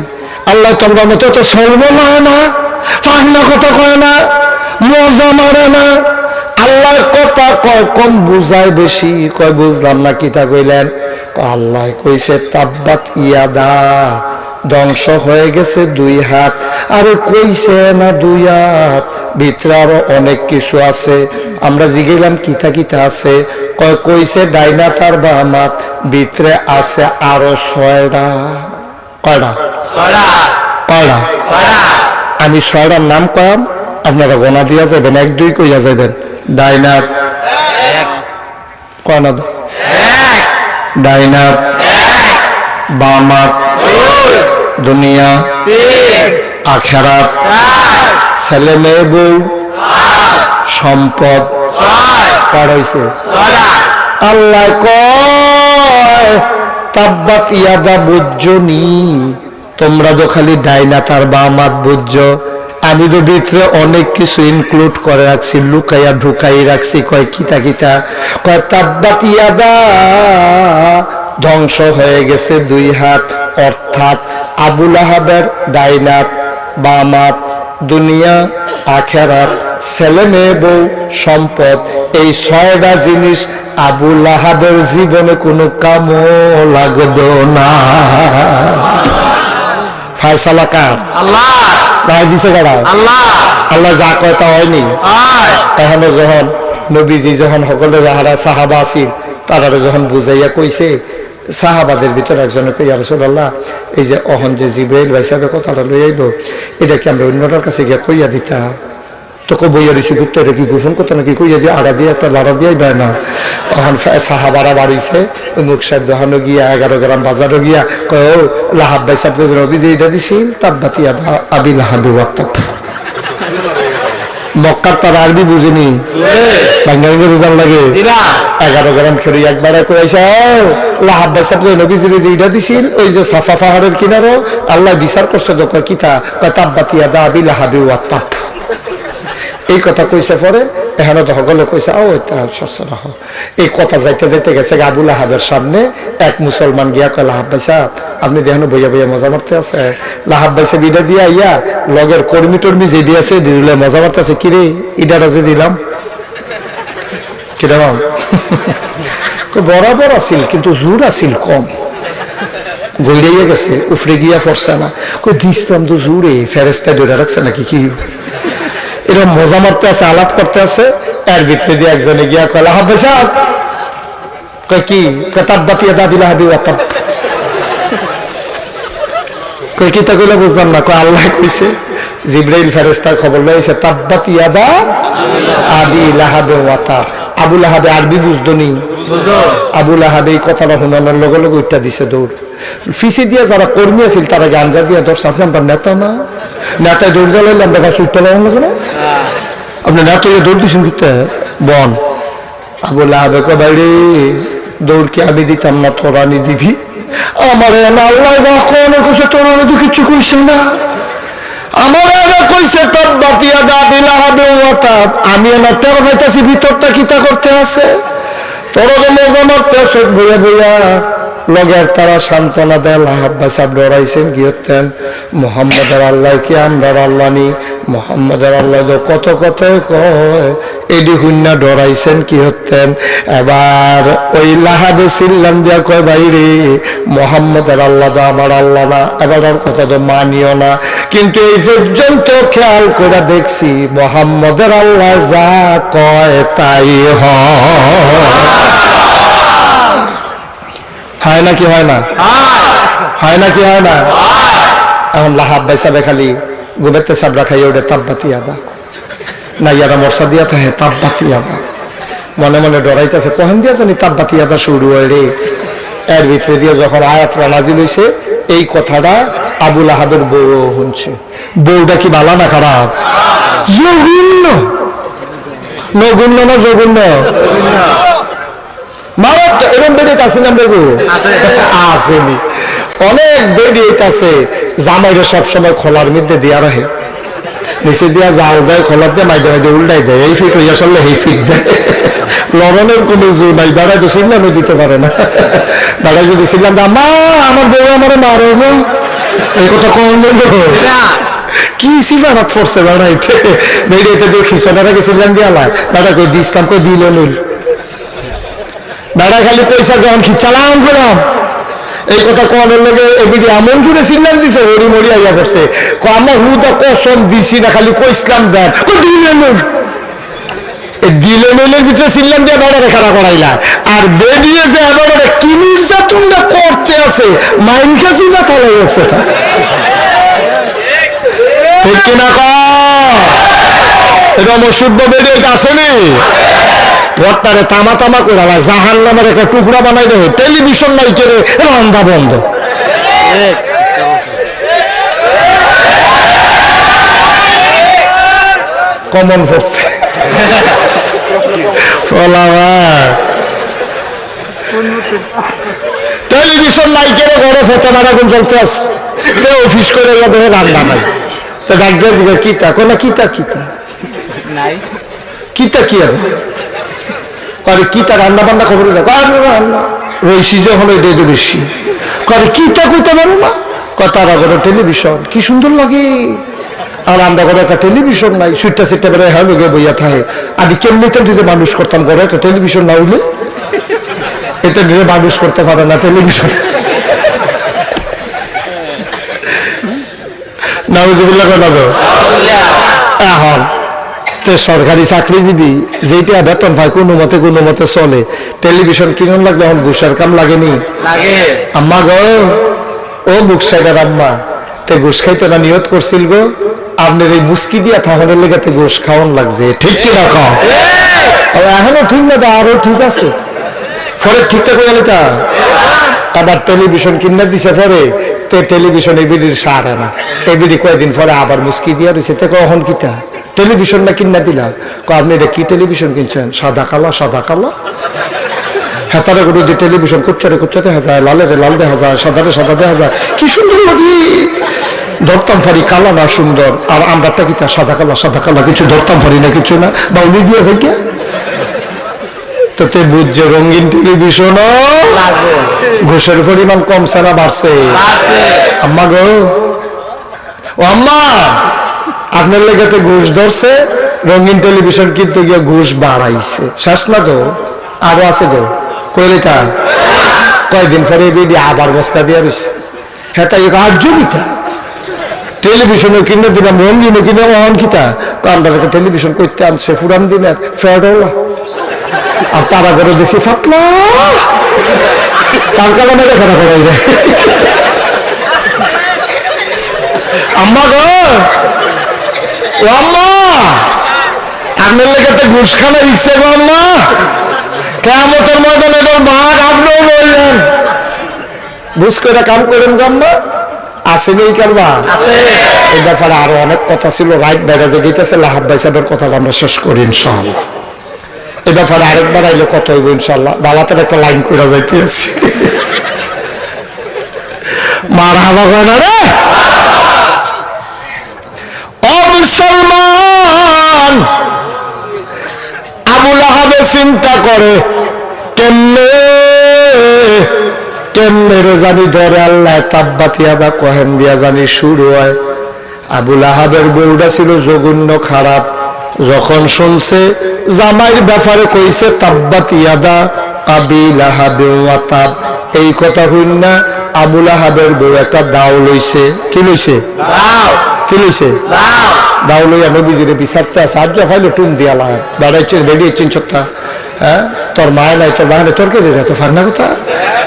আল্লাহ তোমরা মতো তো চলবো না, ফাহনা কথা কয় না, মজা মারে না। আল্লাহ কথা কয় কম, বুঝায় বেশি। কয় বুঝলাম না, কিতা কইলেন? আল্লাহ কইছে তাব্বাত ইয়াদা, ধ্বংস হয়ে গেছে দুই হাত। আরে কইছে না দুই হাত, ভিতরে আরো অনেক কিছু আছে। আমরা জিগেলাম কিতা কিতা আছে? কয় কইছে ডাইনা তার বামাত, ভিতরে আছে আরো 6টা। কয়টা? 6টা। আমি 6টার নাম কয়াম, আপনারা গোনা দিয়া যাবেন, 1 2 কইয়া যাবেন। ডাইনাত কয় না? ডাইনাত, বামাত, দুনিয়া আখিরাত ছেলে মেয়ে বউ সম্পদ পড়াইছে আল্লাহ কয় তাব্বাত ইয়াদা বুজ্জনি তোমরা তো খালি ডাইনা তার বাম হাত বুঝছো আমি তো ভিতরে অনেক কিছু ইনক্লুড করে রাখছি লুকাইয়া ঢুকাই রাখছি কয় কিতা কিতা কয় তাব্বাত ইয়াদা ধ্বংস হয়ে গেছে দুই হাত অর্থাৎ আবু লাহাবের ডাইনাত বাম হাত দুনিয়া আখিরাত ছেলে মেয়ে বউ সম্পদ এই ছয়টা জিনিস আবু লাহাবের জীবনে কোনো কামও লাগতো না ফায়সালা কার আল্লাহ রায় দিছে কারা আল্লাহ আল্লাহ যা কয় তা হয়নি তাহলে যখন নবীজি যখন সকলে যাহারা সাহাবা আছিল তারা যখন বুঝাইয়া কইছে সাহাবাদের ভিতরে একজনে কই ইয়া রাসূলুল্লাহ এই যে অহন যে জিবরাইল ভাই সাহেব কথাটা লই আইব এটা কি আমরা অন্যটার কাছে গিয়া কইয়া দিতা তোকে বইয়া দিছি করতে এটা কি ঘোষণ করতে নাকি কইয়া দিয়ে আড়া দিয়ে একটা লাড়া দিয়ে দেয় না তখন সাহাবারা বাড়িছে ওই মুখ সাহেব দোকানে গিয়া 11 গ্রাম বাজারে গিয়া কয় ও লাহাব ভাই সাহেব নবীজি এটা দিছিল তাব্বাত ইয়াদা আবি লাহাব ওয়া তাব মক্কার তার আরবি বুঝিনি বাংলা বুঝার লাগে 11 গ্রাম খেয়ে একবারে কইছে লাহাব ভাই সাহেব নবীজি যেটা দিছিল ওই যে সাফা পাহাড়ের কিনারো আল্লাহ বিচার করছে তো কয় কিতা কয় তাব্বাত ইয়াদা আবি লাহাব ওয়া তাব এই কথা কইছে পরে এখানে তো সকলে কইছে ও এই কথা যাইতে যাইতে গেছে আবু লাহাবের সামনে এক মুসলমান গিয়া কয় লাহাব ভাই সাহেব আপনি দেখেন বইয়া বইয়া মজা মারতে আছে লাহাব ভাই সাহেব ইটা দিয়া ইয়া লগের কর্মী টর্মী যে দিয়েছে দিলে মজা মারতে আছে কিরে ইটাটা যে দিলাম কিরকম বরাবর আছিল কিন্তু জোর আছিল কম গইড়াইয়া গেছে উফরে গিয়া পড়ছে না কই দিছিলাম তো জোরে ফেরেস্তা ধরে রাখছে নাকি কি এরকম মজা মারতে আছে আলাপ করতে আছে এর ভিতরে দিয়ে একজনে গিয়া কয় লাহাব ভাই সাহেব কয় কি তাব্বাত ইয়াদা আবি লাহাব ওয়া তাব কয় কি তা কইলা বুঝলাম না কয় আল্লাহ কইছে জিবরাইল ফেরেশতা খবর লইছে তাব্বাত ইয়াদা আবি লাহাব ওয়া তাব আবু লাহাবে আরবি বুঝদনি আবু লাহাব এই কথাটা শোনানোর লগে লগে উঠা দিছে দৌড় ফিসি দিয়া যারা কর্মী আছিল তারা গাঞ্জা দিয়া দর্শ আপনি আমরা নেতা না নেতায় দৌড় জ্বালাইলে আমরা গাছ উঠতে পারলাম না আপনি নেতা দৌড় দিয়েছেন করতে বন আবু লাহাবে কয় বাইরে দৌড় কি আমি দিতাম না তোরা নি দিবি আমার আল্লাহ যখন কইছে তোরা তো কিছু কইছে না আমার এরা কইছে তাব্বাত ইয়াদা আবি লাহাব ওয়া তাব আমি না টের পাইতাছি ভিতরটা কিতা করতে আছে তোরা তো মজা মারতে আছে বইয়া বইয়া লগের তারা সান্ত্বনা দেয় লাহাব ভাই সাহেব ডরাইছেন কি হতেন মুহাম্মদের আল্লাহ কি আমরা আল্লাহ নি মুহাম্মদের আল্লাহ তো কত কত কয় এডি হুন্না ডরাইছেন কি হতেন এবার ওই লাহাবে সিল্লাম দিয়া কয় বাইরে মুহাম্মদের আল্লাহ তো আমার আল্লাহ না এবার আর কথা তো মানিও না কিন্তু এই পর্যন্ত খেয়াল করে দেখছি মুহাম্মদের আল্লাহ যা কয় তাই হয় নাকি হয় না হয় নাকি হয় না এখন লাহাব ভাই সাহেব খালি ঘুমেতে সাবরা খাইয়ে ওঠে তাব্বাত ইয়াদা না ইয়ারা মর্ষা দিয়া থাকে তাব্বাত ইয়াদা মনে মনে ডরাইতেছে কখন দিয়া জানি তাব্বাত ইয়াদা শুরু হয় রে এর ভিতরে দিয়ে যখন আয়াতটা নাজিল হইছে এই কথাটা আবু লাহাবের বউ শুনছে বউটা কি ভালো না খারাপ জঘন্য নগণ্য না জঘন্য এরকম বেড়ে আছে না বেগু আসেনি অনেক বেড়ে আছে জামাইরে সবসময় খোলার মধ্যে দিয়া রাখে নিচে দিয়া জাল দেয় খোলার দিয়ে মাইদে মাইদে উল্টাই দেয় এই ফিট হইয়া চললে এই ফিট দেয় লড়নের কোনো জোর নাই বেড়াই তো সিগনালও দিতে পারে না বেড়াই যদি সিগনাল দা মা আমার বউ আমার মারো এই কথা কম দেবো কি সিবারাত পড়ছে বেড়াইতে বেড়াইতে দেখি সোনারা গেছিলাম দিয়া বেড়া কই দিছিলাম কই দিল নুল বেড়া খালি পয়সা যখন খিচালাম করলাম এই কথা কোয়ানোর লগে এবিডি এমন জুড়ে সিগনাল দিছে হরি মরি আইয়া পড়ছে আমার হুদা কসম দিছি না খালি কইসলাম দেন দিলে নইলের ভিতরে সিগনাল দিয়ে বেড়ারে খাড়া করাইলা আর বেরিয়ে যে এবার কি নির্যাতনটা করতে আছে মাইন কাছে না তালাই আছে ঠিক কিনা এটা মসুদ্ধ বেরিয়ে আসেনি ঘরটারে তামা তামা করে জাহান নামের একটা টুকরা বানাই দেয় টেলিভিশন নাই করে রান্না বন্ধ কমন পড়ছে টেলিভিশন নাই কেন ঘরে ফটো মারাগুন চলতে আস অফিস করে যাবে রান্না নাই তো ডাক্তার জিজ্ঞাসা কিতা কোনা কিতা কিতা নাই কিতা কি হবে করে কিতা রান্না বান্না খবর রইসি যখন ওই দিয়ে বেশি করে কিতা কইতে পারো না তারা ঘরে টেলিভিশন কি সুন্দর লাগে আর আমরা ঘরে একটা টেলিভিশন নাই সুইটটা সিটটা বেড়ে হ্যাঁ লোকে বইয়া থাকে আমি কেমনিটা যদি মানুষ করতাম ঘরে একটা টেলিভিশন না হইলে এটা নিয়ে মানুষ করতে পারে না টেলিভিশন নাউজুবিল্লাহ বানাবো এখন সরকারি চাকরিজীবী যেটা বেতন পায় কোনো মতে চলে টেলিভিশন কিনুন লাগলে এখন ঘুষের কাম লাগেনি আম্মা গো ও মুখ সাইডের আম্মা তে ঘুষ খাইতে না নিয়ত করছিল গো আপনার এই মুস্কি দিয়া থাকানোর লেগে ঘুষ খাওয়ান লাগছে ঠিক কি রাখো এখনো ঠিক না আরো ঠিক আছে পরে ঠিকঠাক হয়ে গেল তা আবার টেলিভিশন কিনে দিছে পরে তে টেলিভিশন এবিডির সার না এবিডি কয়েকদিন পরে আবার মুস্কি দিয়া রয়েছে তে কখন কিতা টেলিভিশন না কিনা দিলা আপনি এটা কি টেলিভিশন কিনছেন সাদা কালো হাতারে করে যে টেলিভিশন কুচ্চারে দেখা যায় লালেরে লাল দেখা যায় সাদারে সাদা দেখা যায় কি সুন্দর লাগে ধরতাম পারি কালো না সুন্দর আর আমরাটা কিতা সাদা কালো কিছু ধরতাম পারি না কিছু না বাউলি দিয়ে থেকে তো তে বুঝছে রঙিন টেলিভিশন ঘুষের পরিমাণ কমছে না বাড়ছে আম্মা গো ও আম্মা আপনার লেগেতে ঘুষ ধরছে রঙিন টেলিভিশন কিন্তু গিয়ে ঘুষ বাড়াইছে শেষ না তো আরো আছে তো কইলেটা কয়েকদিন পরে বেরিয়ে আবার বস্তা দিয়ে রয়েছে হ্যাঁ তাই আর্য কিতা টেলিভিশনও কিনে দিলাম রঙিনও কিনে অহন কিতা তো আমরা টেলিভিশন করতে আনছে পুরান দিনের ফেরোলা আর তারা করে দেখছি ফাতলা তার কারণে দেখা না করাই যায় আম্মা গো ও আম্মা আপনার লেগে ঘুষ খানা ইচ্ছে গো আম্মা কেয়ামতের ময়দানে এবার ভাগ আপনিও বললেন ঘুষ করে কাম করেন গো আম্মা আসেনি কারবা এই ব্যাপারে আরো অনেক কথা ছিল রাইট ব্যাগাজে গেতেছে লাহাব ভাই সাহেবের কথাটা আমরা শেষ করি ইনশাআল্লাহ এ ব্যাপারে আরেকবার আইলে কত হইব ইনশাআল্লাহ দাওয়াতের একটা লাইন করে যাইতেছি মারহাবা কয় না রে ও মুসলমান আবু লাহাবে চিন্তা করে কেমনে রে জানি ধরে আল্লাহ তাব্বাতি আদা কহেন দিয়া জানি শুরু হয় আবু লাহাবের বউটা ছিল জঘন্য খারাপ যখন শুনছে জামাইর ব্যাপারে কইছে তাব্বাতি আদা আবি লাহাবে ওয়া তাব এই কথা হইন না আবু লাহাবের বউ একটা দাও লইছে কি লইছে কি লইছে দাও লইয়া নবীজিরে বিচারতে আছে আজ ফাইলে টুন দিয়া লাগ বেড়াইছে বেরিয়েছেন সত্তা হ্যাঁ তোর মায় নাই তোর বাহানে তোর কে দিয়ে তো ফারনা কথা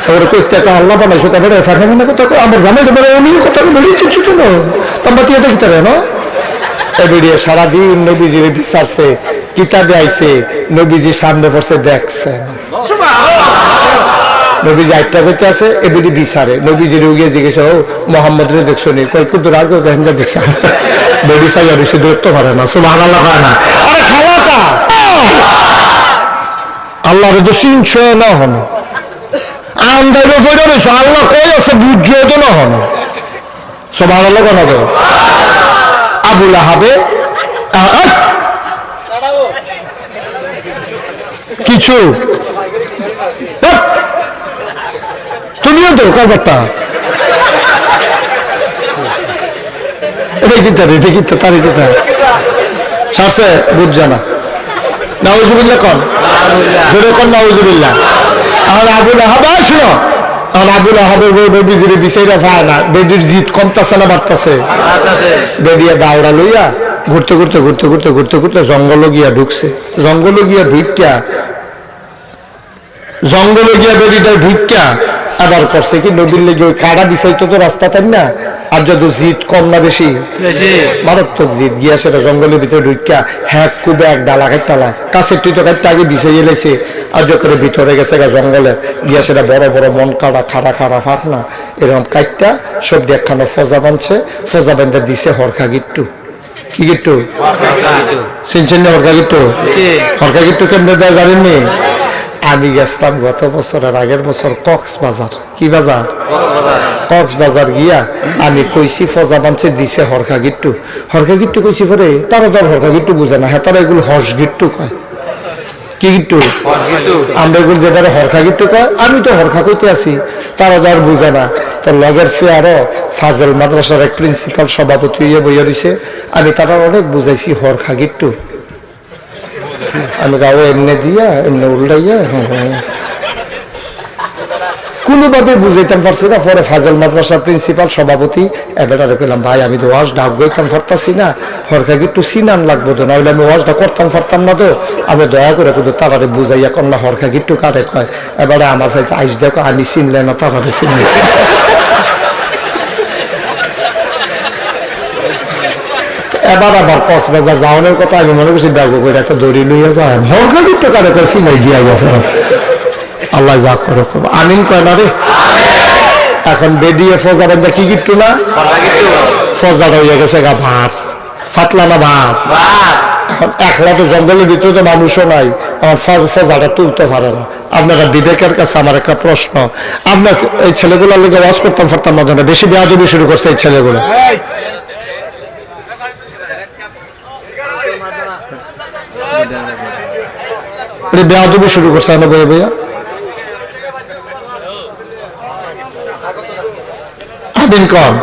ওরা কইতে একটা আল্লাহ বানাইছো তারপরে ফারনা কথা আমার জামাইটা বেড়ে উনি কথা বেরিয়েছেন ছোট না তাম্বাতি আদা কিতা না বেরিয়ে সারাদিন নবীজিরে বিচারছে কিতাবে আইছে নবীজির সামনে পড়ছে দেখছে নবীজি আটটা যেতে আছে এবিডি বিচারে নবীজির গিয়ে জিজ্ঞেস ও মোহাম্মদ রে দেখছো নি কয়েক কিন্তু আগে দেখেন যা দেখছে বেবি চাই আর বেশি দূরত্ব পারে না সুবহানাল্লাহ পারে না আরে খালাটা আল্লাহরে তো চিনছো না হন আন্দাজে পড়ে রয়েছো আল্লাহ কই আছে বুঝছো তো না হন সুবহানাল্লাহ কেন তো আবু লাহাবে কিছু তুমিও তো কারবারটা সারছে বুঝছে না নাউজুবিল্লাহ কন জোরে কন নাউজুবিল্লাহ আর আবুল আহাব শুনো আর আবুল আহাবের বউ নবীজিরে বিচাইরা পায় না বেডির জিদ কমতাছে না বাড়তাছে বেডিয়া দাওড়া লইয়া ঘুরতে জঙ্গলে গিয়া ঢুকছে জঙ্গলে গিয়া বেডিটা ঢুকিয়া আবার করছে কি নবীর লেগে ওই কাড়া বিচাইতো তো রাস্তা তাই না আর যত জিদ কম না বেশি মারাত্মক জিদ গিয়া সেটা জঙ্গলের ভিতরে ঢুকিয়া হ্যাঁ খুব এক ডালা টালা কাছের তুই তো কাটতে আগে বিছাইয়ে লেছে আর যখন ভিতরে গেছে জঙ্গলে গিয়া সেটা বড় বড় মন কাড়া খাড়া ফাট না এরকম কাটটা সব একখানা ফজা বানছে ফজা বেঁধে দিছে হরখা গিট্টু কি গিট্টু চিনছেন না? হরকা গিট্টু, হরকা গিট্টু কেমনে দেয় জানেননি? আমি গেছিলাম গত বছরের আগের বছর কক্সবাজার। কি বাজার? কক্সবাজার গিয়া আমি কইছি ফজা বানছে দিছে হরকা গিট্টু। হরকা গিট্টু কইছি পরে তারা ধর হরকা গিট্টু বুঝে না, হ্যাঁ তারা এগুলো হর্ষ গিট্টু কয়। কি গিট্টু? আমরা এগুলো যেটা হরকা গিট্টু কয়, আমি তো হরকা কইতে আছি, তারা ধর বুঝে না। তো লগের সে আরো ফাজল মাদ্রাসার এক প্রিন্সিপাল সভাপতি হইয়া বইয়া রয়েছে, আমি তারা অনেক বুঝাইছি হরকা গিট্টু। আমি গাও এমনি দিয়া এমনি উল্টাইয়া কোনোভাবে বুঝাইতাম পারছি না। পরে ফাজল মাদ্রাসার প্রিন্সিপাল সভাপতি এবারে পেলাম, ভাই আমি তো ওয়াজটা আগাইতাম পারতাছি না, হরকা গিট্টু সিনান লাগবো তো, নাহলে আমি ওয়াজটা করতাম পারতাম না তো, আমি দয়া করে কিন্তু তারারে বুঝাইয়া কন্যা হরকা গিট্টু কারে কয়। এবারে আমার ফেলছে আইস দেখো আমি চিনলে না, তারারে চিনলে। এবার আবার কক্সবাজার যাওয়ানোর কথা আমি মনে করছি ব্যাগ করে একটা দড়ি লইয়া যায়, হরকা গিট্টু কারে কয় চিনাই গিয়া ফেরত। আল্লাহ যা করে আমিন কয় না রে। এখন বেদিয়ে ফজা বান্ধা কি গিট্টু না, ফজাটা হইয়া গেছে গা ভাত, ফাতলা না ভাত। এখন একলা তো জঙ্গলের ভিতরে তো মানুষও নাই, আমার ফজাটা তুলতে পারে না। আপনারা বিবেকের কাছে আমার একটা প্রশ্ন, আপনার এই ছেলেগুলোর লেগে ওয়াজ করতাম পারতাম না, বেশি বেয়াদবি শুরু করছে এই ছেলেগুলো। বেয়াদবি শুরু করছে না বইয়া বইয়া। আমিন কম।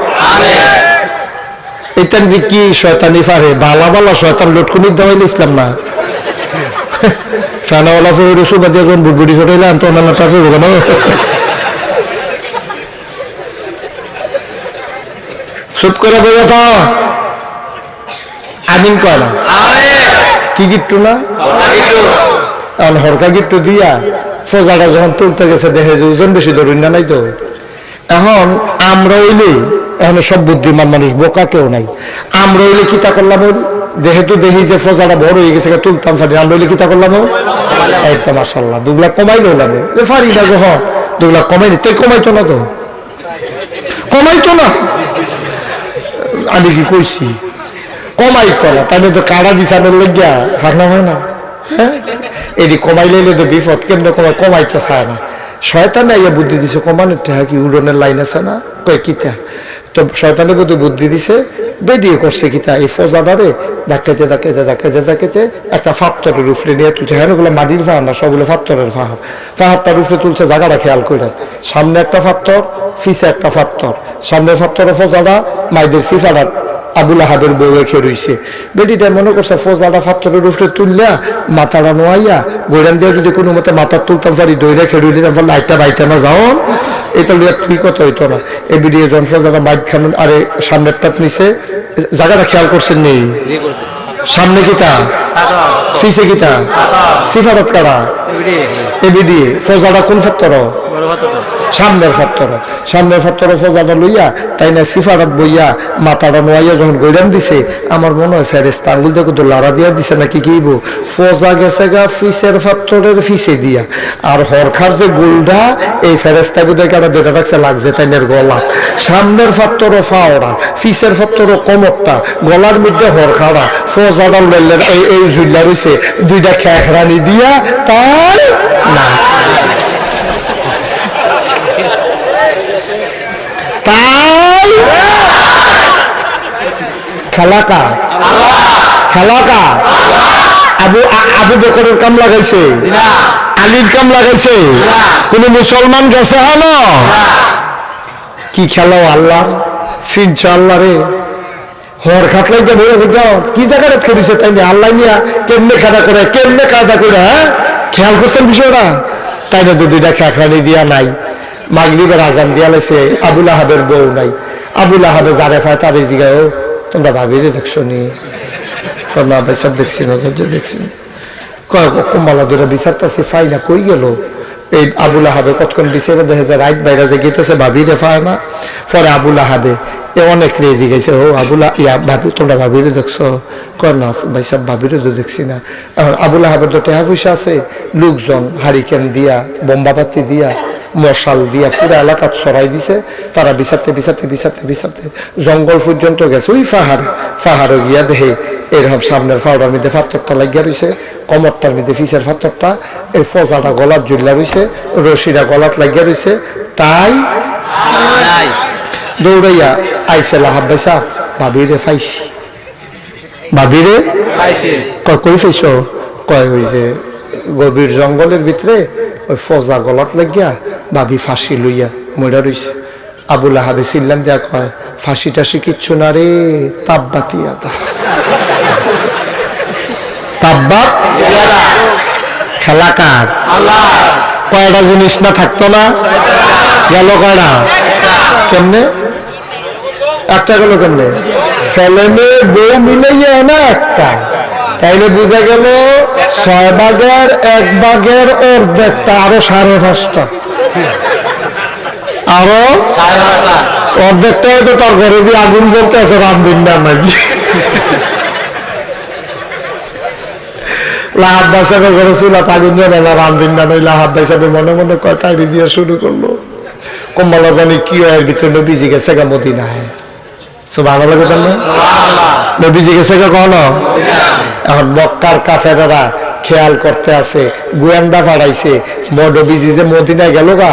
এটান কি শয়তানি পারে, বালা বালা শয়তান লটকুনি দেওয়াইলে ইসলাম না। ফেনাওয়ালা ফুড়ি সুবা দিয়ে যখন বুড়বুড়ি ছটাইলাম তো অন্যান্য টাকা কেন চুপ করে বইয়া তো আমিন কয় না। কি গিট্টু না? এখন হরকা গিট্টু দিয়া ফজাটা যখন তুলতে গেছে দেখে যে ওজন বেশি ধরুন না নাই তো। এখন আমরা হইলে এখন সব বুদ্ধিমান মানুষ, বোকা কেউ নাই। আমরা হইলে কিতা করলাম, যেহেতু দেখি যে ফজাটা বড় হয়ে গেছে তুলতাম পারি, আমরা হইলে কিতা করলাম এই তো মাশাআল্লাহ 2 লাখ কমাই লইলাম যে পারি না গো, 2 লাখ কমাই নি, তাই কমাইতো না তো, কমাইতো না। আমি কি কইছি কমাইতো না, তাহলে তো কাড়া বিছানোর লাগিয়া ফাঁকনা হয় না। হ্যাঁ এটি কমাই লইলে তো বিপদ, কেমনে কমাই, কমাইতে চায় না। শয়তানে ইয়া বুদ্ধি দিছে কমানোর টাকা কি উড়নের লাইন আছে না, কয় কিতা তো শয়তানের বুদ্ধি দিছে, বেরিয়ে করছে কিতা এই ফজাদারে ধাক্কাইতে ধাক্কাইতে ধাক্কাইতে ধাক্কাইতে একটা ফাত্তরের উপরে নিয়ে তুলছে। হ্যাঁ ওগুলো মাটির ফাহার না, সবগুলো ফাত্তরের ফাহার। ফাহারটার উপরে তুলছে, জায়গাটা খেয়াল করে, সামনে একটা ফাত্তর, পিছে একটা ফাত্তর। সামনের ফাত্তরের ফজাদা মাইদের সিফারাত আবুল আহাবের বউ রেখে রয়েছে। বেটিটা মনে করছে ফজাটা ফাত্তরের উপরে তুললা মাথাটা নোয়াইয়া গৈরান দিয়ে যদি কোনো মতে মাথা তুলতাম পারি, দই রেখে রুই দিতাম, লাইটটা বাইতে না যাও, এটা লিয়ে তুই কত হইতো না। এই বিডিয়ে যখন ফজাটা বাইক খান, আরে সামনেরটা নিচে জায়গাটা খেয়াল করছেন নেই, সামনে কিতা পিছে কিতা সিফারত কারা এবিডি ফজাটা কোন ফাত্তর, সামনের ফাত্তর। সামনের ফাত্তর ফজাটা লইয়া তাই না সিফারত বইয়া মাথাটা নোয়াইয়া যখন গৈরান দিছে, আমার মনে হয় ফেরেস্তা আঙ্গুল দেখো তো লাড়া দিয়া দিছে নাকি কিব, ফজা গেছে গা ফিসের ফাত্তরের ফিসে দিয়া, আর হরখার যে গোলটা এই ফেরেস্তা বোধহয় কাটা দুটা রাখছে লাগছে তাইনের গলা। সামনের ফাত্তর ফাওড়া, ফিসের ফাত্তর কমরটা, গলার মধ্যে হরখাড়া, ফজাটা লইলেন এই জুল্লা রয়েছে, 2টা খেখরানি দিয়া তাই না তাই খেলাকা খেলাকা আবু বকরের কাম লাগাইছে, আলীর কাম লাগাইছে, কোন মুসলমান গেছে হলো কি খেলাও আল্লাহ চিনছ আল্লাহ রে। হর খাতলাইতে বলে যাও কি জায়গাটা খেলিছে তাই আল্লাহ নিয়া কেমনে খাদা করে, কেমনে কায়দা করে, হ্যাঁ খেয়াল করছেন বিষয়টা। তাই না তো 2টা খেখরানি দিয়া নাই, মাগরিবের আজান দিয়া লাইছে, আবুল আহাবের বউ নাই। আবুল আহাবে যারে পায় তারে জিগায়, ও তোমরা ভাবিরে দেখছো নি? না ভাই সব দেখছি না, দেখছি কম্বালা ধরে বিচারতেছি ফাই না, কই গেল এই আবুল আহাবে কতক্ষণ বিচারে দেখে যে রাইট বাইরে যে গেতেছে ভাবিরে পায় না। পরে আবুল আহাবে অনেক রেজি গেছে, ও আবুল ইয়া ভাবি তোমরা ভাবিরে দেখছো? কর না ভাই সব ভাবিরে তো দেখছি না। এখন আবুল আহাবের তো টাকা পয়সা আছে, লোকজন হারিকেন দিয়া বোম্বাপাতি দিয়া মশাল দিয়া পুরো এলাকা ছড়াই দিছে। তারা বিচারতে বিচারতে বিচারতে বিচারতে জঙ্গল পর্যন্ত গেছে। ওই পাহাড়ে গিয়া দেখে এরকম সামনের পাউডার মধ্যে পাথরটা লাগিয়া রয়েছে, কমরটার মধ্যে ফিসের পাথরটা, এই ফজাটা গলাত জুড়লা রয়েছে, রশিটা গলাত লাগিয়া রয়েছে। তাই দৌড়াইয়া আইসে লাহাব ভাইসা, ভাবিরে ফাইছি, ভাবিরে কই ফাইছ? কয় ওই যে গভীর জঙ্গলের ভিতরে ওই ফজা গলাত লাগিয়া ভাবি ফাঁসি লইয়া মইরা রইছে। আবু লাহাবে চিল্লান দিয়া কয়, ফাঁসি টাসি কিচ্ছু না রে, তাব্বাতি আদা, তাব্বাত খেলা কার? কয়টা জিনিস না থাকতো না, গেল কয়টা? কেমনে একটা গেল? কেমনে? ছেলে মেয়ে বউ মিলাইয়া না একটা, তাইলে বুঝা গেল 6 ভাগের 1 ভাগের অর্ধেকটা, আরো 5.5টা, আরো অর্ধেকটা হয়তো তার ঘরে দিয়ে আগুন জ্বলতে আছে, রামদিন না নাকি। লাহাব ভাই সাহেবের ঘরে চুলাত আগুন জ্বলে না, রামদিন না নই। লাহাব ভাই সাহেব মনে মনে কয় তাড়ি দিয়ে শুরু করলো, কম্মালা জানি কি হয় ভিতরে নবীজি গেছে গা মদিনায়। সুবহানাল্লাহ না, নবীজি গেছে গা কখনো? এখন মক্কার কাফেররা খেয়াল করতে আছে, গোয়েন্দা পাঠাইছে নবীজি যে মদিনায় গেল গা,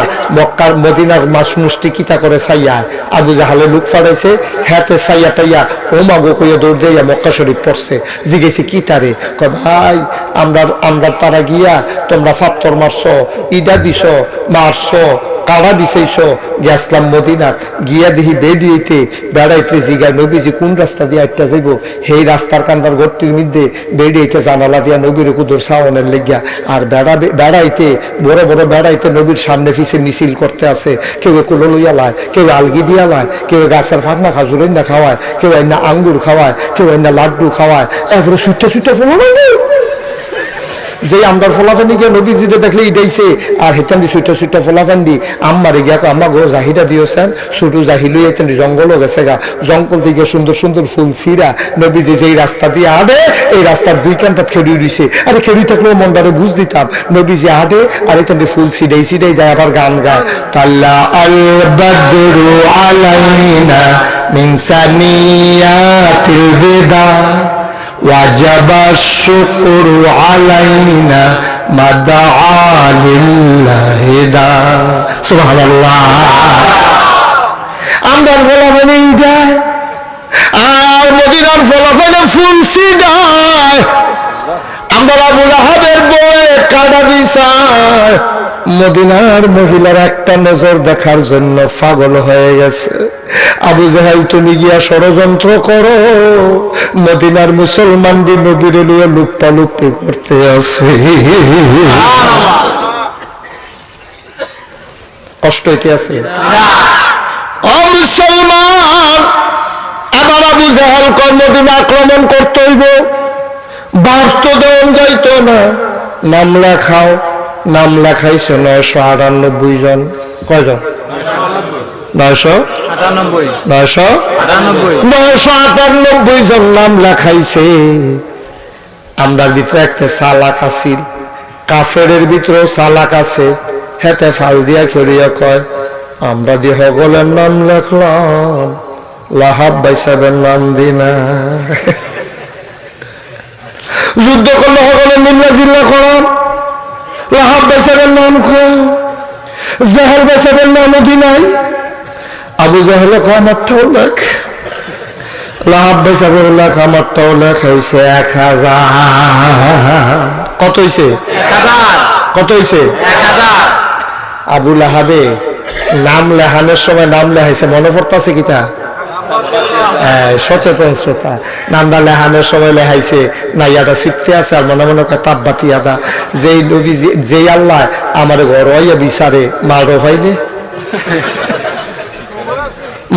মদিনার মাসনুষ্টি কিতা করে চাইয়া আবু জাহালে লোক পাঠাইছে, হাতে চাইয়া টাইয়া ও মাগো কইয়া দৌড় দিয়া মক্কা শরীফ পড়ছে। জিজ্ঞেসে কি তারে? কয় ভাই আমরা তারা গিয়া তোমরা ফাত্তর মারছ, ইডা দিছ, মারছ, কাড়া দিছাইছ, গেছলাম মদিনাত গিয়া দেখি বেড়াইতে জিগা নবীজি কোন রাস্তা দিয়ে আটটা যাইব, সেই রাস্তার কান্দার গর্তির মধ্যে বেড়াইতে জানালা দিয়া নবীর কুদুর সাওনের লেগিয়া। আর বেড়াইতে বড় বড় বেড়াইতে নবীর সামনে পিছে মিছিল করতে আছে। কেউ কুলো লইয়া লায়, কেউ আলগি দিয়া লায়, কেউ গাছের ফাটনা খাজুর না খাওয়ায়, কেউ না আঙ্গুর খাওয়ায়, কেউ না লাড্ডু খাওয়ায়। এরপরে ছুটে ছুটে ফোলা যে আমরা ফোলাফানি গিয়ে নবীজিতে দেখলে ইটাইছে, আর হেতান দি ছুটে ছুটে ফোলাফান দি আম্মারে গিয়া আম্মা গো জাহিদা দিয়েছেন, ছোট জাহিলু এতেন জঙ্গলও গেছে গা, জঙ্গল থেকে সুন্দর সুন্দর ফুল ছিঁড়া নবীজি যেই রাস্তা দিয়ে আডে, এই রাস্তার দুই কান্তাত খেড়ি দিছে। আরে খেড়ি থাকলেও মনটারে বুঝ দিতাম, নবীজি আডে আর এতেন ফুল ছিঁড়াই ছিঁড়াই যায়, আবার গান গায়, তাল্লা আল বাদরু আলাইনা মিন সানিয়াতিল বিদা ওয়াজাবা শুকরু আলাইনা মাদআ লিল্লাহি দা। সুবহানাল্লাহ। আমরা ফলাফল যায় আর মদিনার ফলাফলে ফুল ছিটায়, আমরা আবু লাহাবের বউয়ে কাটা বিছায়। মদিনার মহিলার একটা নজর দেখার জন্য পাগল হয়ে গেছে। আবু জাহেল তুমি গিয়া ষড়যন্ত্র করো, মদিনার মুসলমানদের নবীর লিয়ে লুপ্পালুপ্পি করতে আছে। কষ্ট হইতে আছে মুসলমান। আবার আবু জাহেল কয় মদিনা আক্রমণ করতে হইব, বার্ত দেওয়া যাইত না, নাম লেখাও। নাম লেখাইছে 998 জন। কয়জন? 998 জন নাম লেখাইছে। আমরার ভিতরে একটা চালাক আছিল, কাফেরের ভিতরেও চালাক আছে। হেতে ফাল দিয়া খেলিয়া কয় আমরা দিয়ে সকলের নাম লেখলাম, লাহাব ভাই সাহেবের নাম দি না। যুদ্ধ করলে সকলে মিল্লা জিল্লা করাম, লাহাব ভাই সাহেবের নাম কম, জাহেল ভাই সাহেবের নামও দি নাই। আবু জাহেল আমারটাও লেখ, লাহাব ভাই সাহেবের লেখ, আমারটাও লেখ হয়েছে 1000। কত হয়েছে? 1000। কত হয়েছে? 1000। আবু লাহাবে নাম লেখানোর সময় নাম লেখাইছে, মনে পড়তেছে কিতা? সচেতন শ্রোতা, নামটা লেখানোর সময় লেখাইছে নাইয়াটা শিখতে আছে, আর মনে মনে কয় তাব্বাতি আদা। যেই নবী যেই আল্লাহ আমার ঘর হইয়া বিচারে মারো ফাইলে,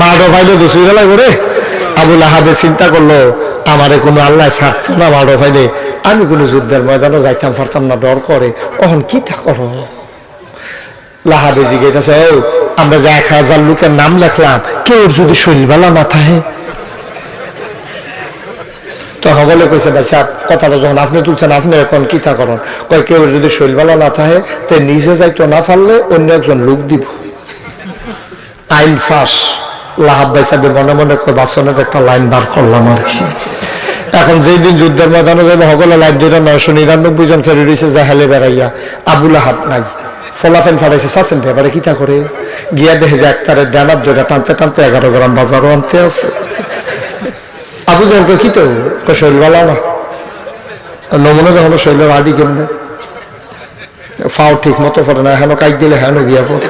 মারো ফাইলে দোষী গেলা করে। আবু লাহাবে চিন্তা করলো আমারে কোনো আল্লাহ ছাড়তো না, মারো ফাইলে আমি কোনো যুদ্ধের ময়দানও যাইতাম পারতাম না, ডর করে। অহন কি তা করো? লাহাবে জিজ্ঞাসা, ও আমরা যে 1000 লোকের নাম লেখলাম, কেউ যদি শরীর বেলা না থাকে, তো হগলে কইছে ভাই সাহেব কথাটা যখন আপনি তুলছেন আপনি এখন কিতা করেন, কয় কেউ যদি শরীর ভালো না থাকে তে নিজে যাইতো না পারলে অন্য একজন লোক দিব। আইন ফাঁস লাহাব ভাই সাহেবের মনে মনে বাসনের একটা লাইন বার করলাম আর কি। এখন যেই দিন যুদ্ধের ময়দানে যাবে হগলে লাইন 999 জন ফেরে রয়েছে জাহেলে বেড়াইয়া, আবু লাহাব নাই। ফলাফেন ফাটাইছে চাচ্ছেন এবারে কিতা করে গিয়া দেখে যে একটারে ডানার দইটা টানতে টানতে 11 গ্রাম বাজারও আনতে আছে। আবু জাহেলকে কি তো শরীর ভালো না, নমুনা যখন শরীরের আডি কেমনে ফাও ঠিক মতো পড়ে না, হেন কাইক দিলে হেন গিয়া পড়ে।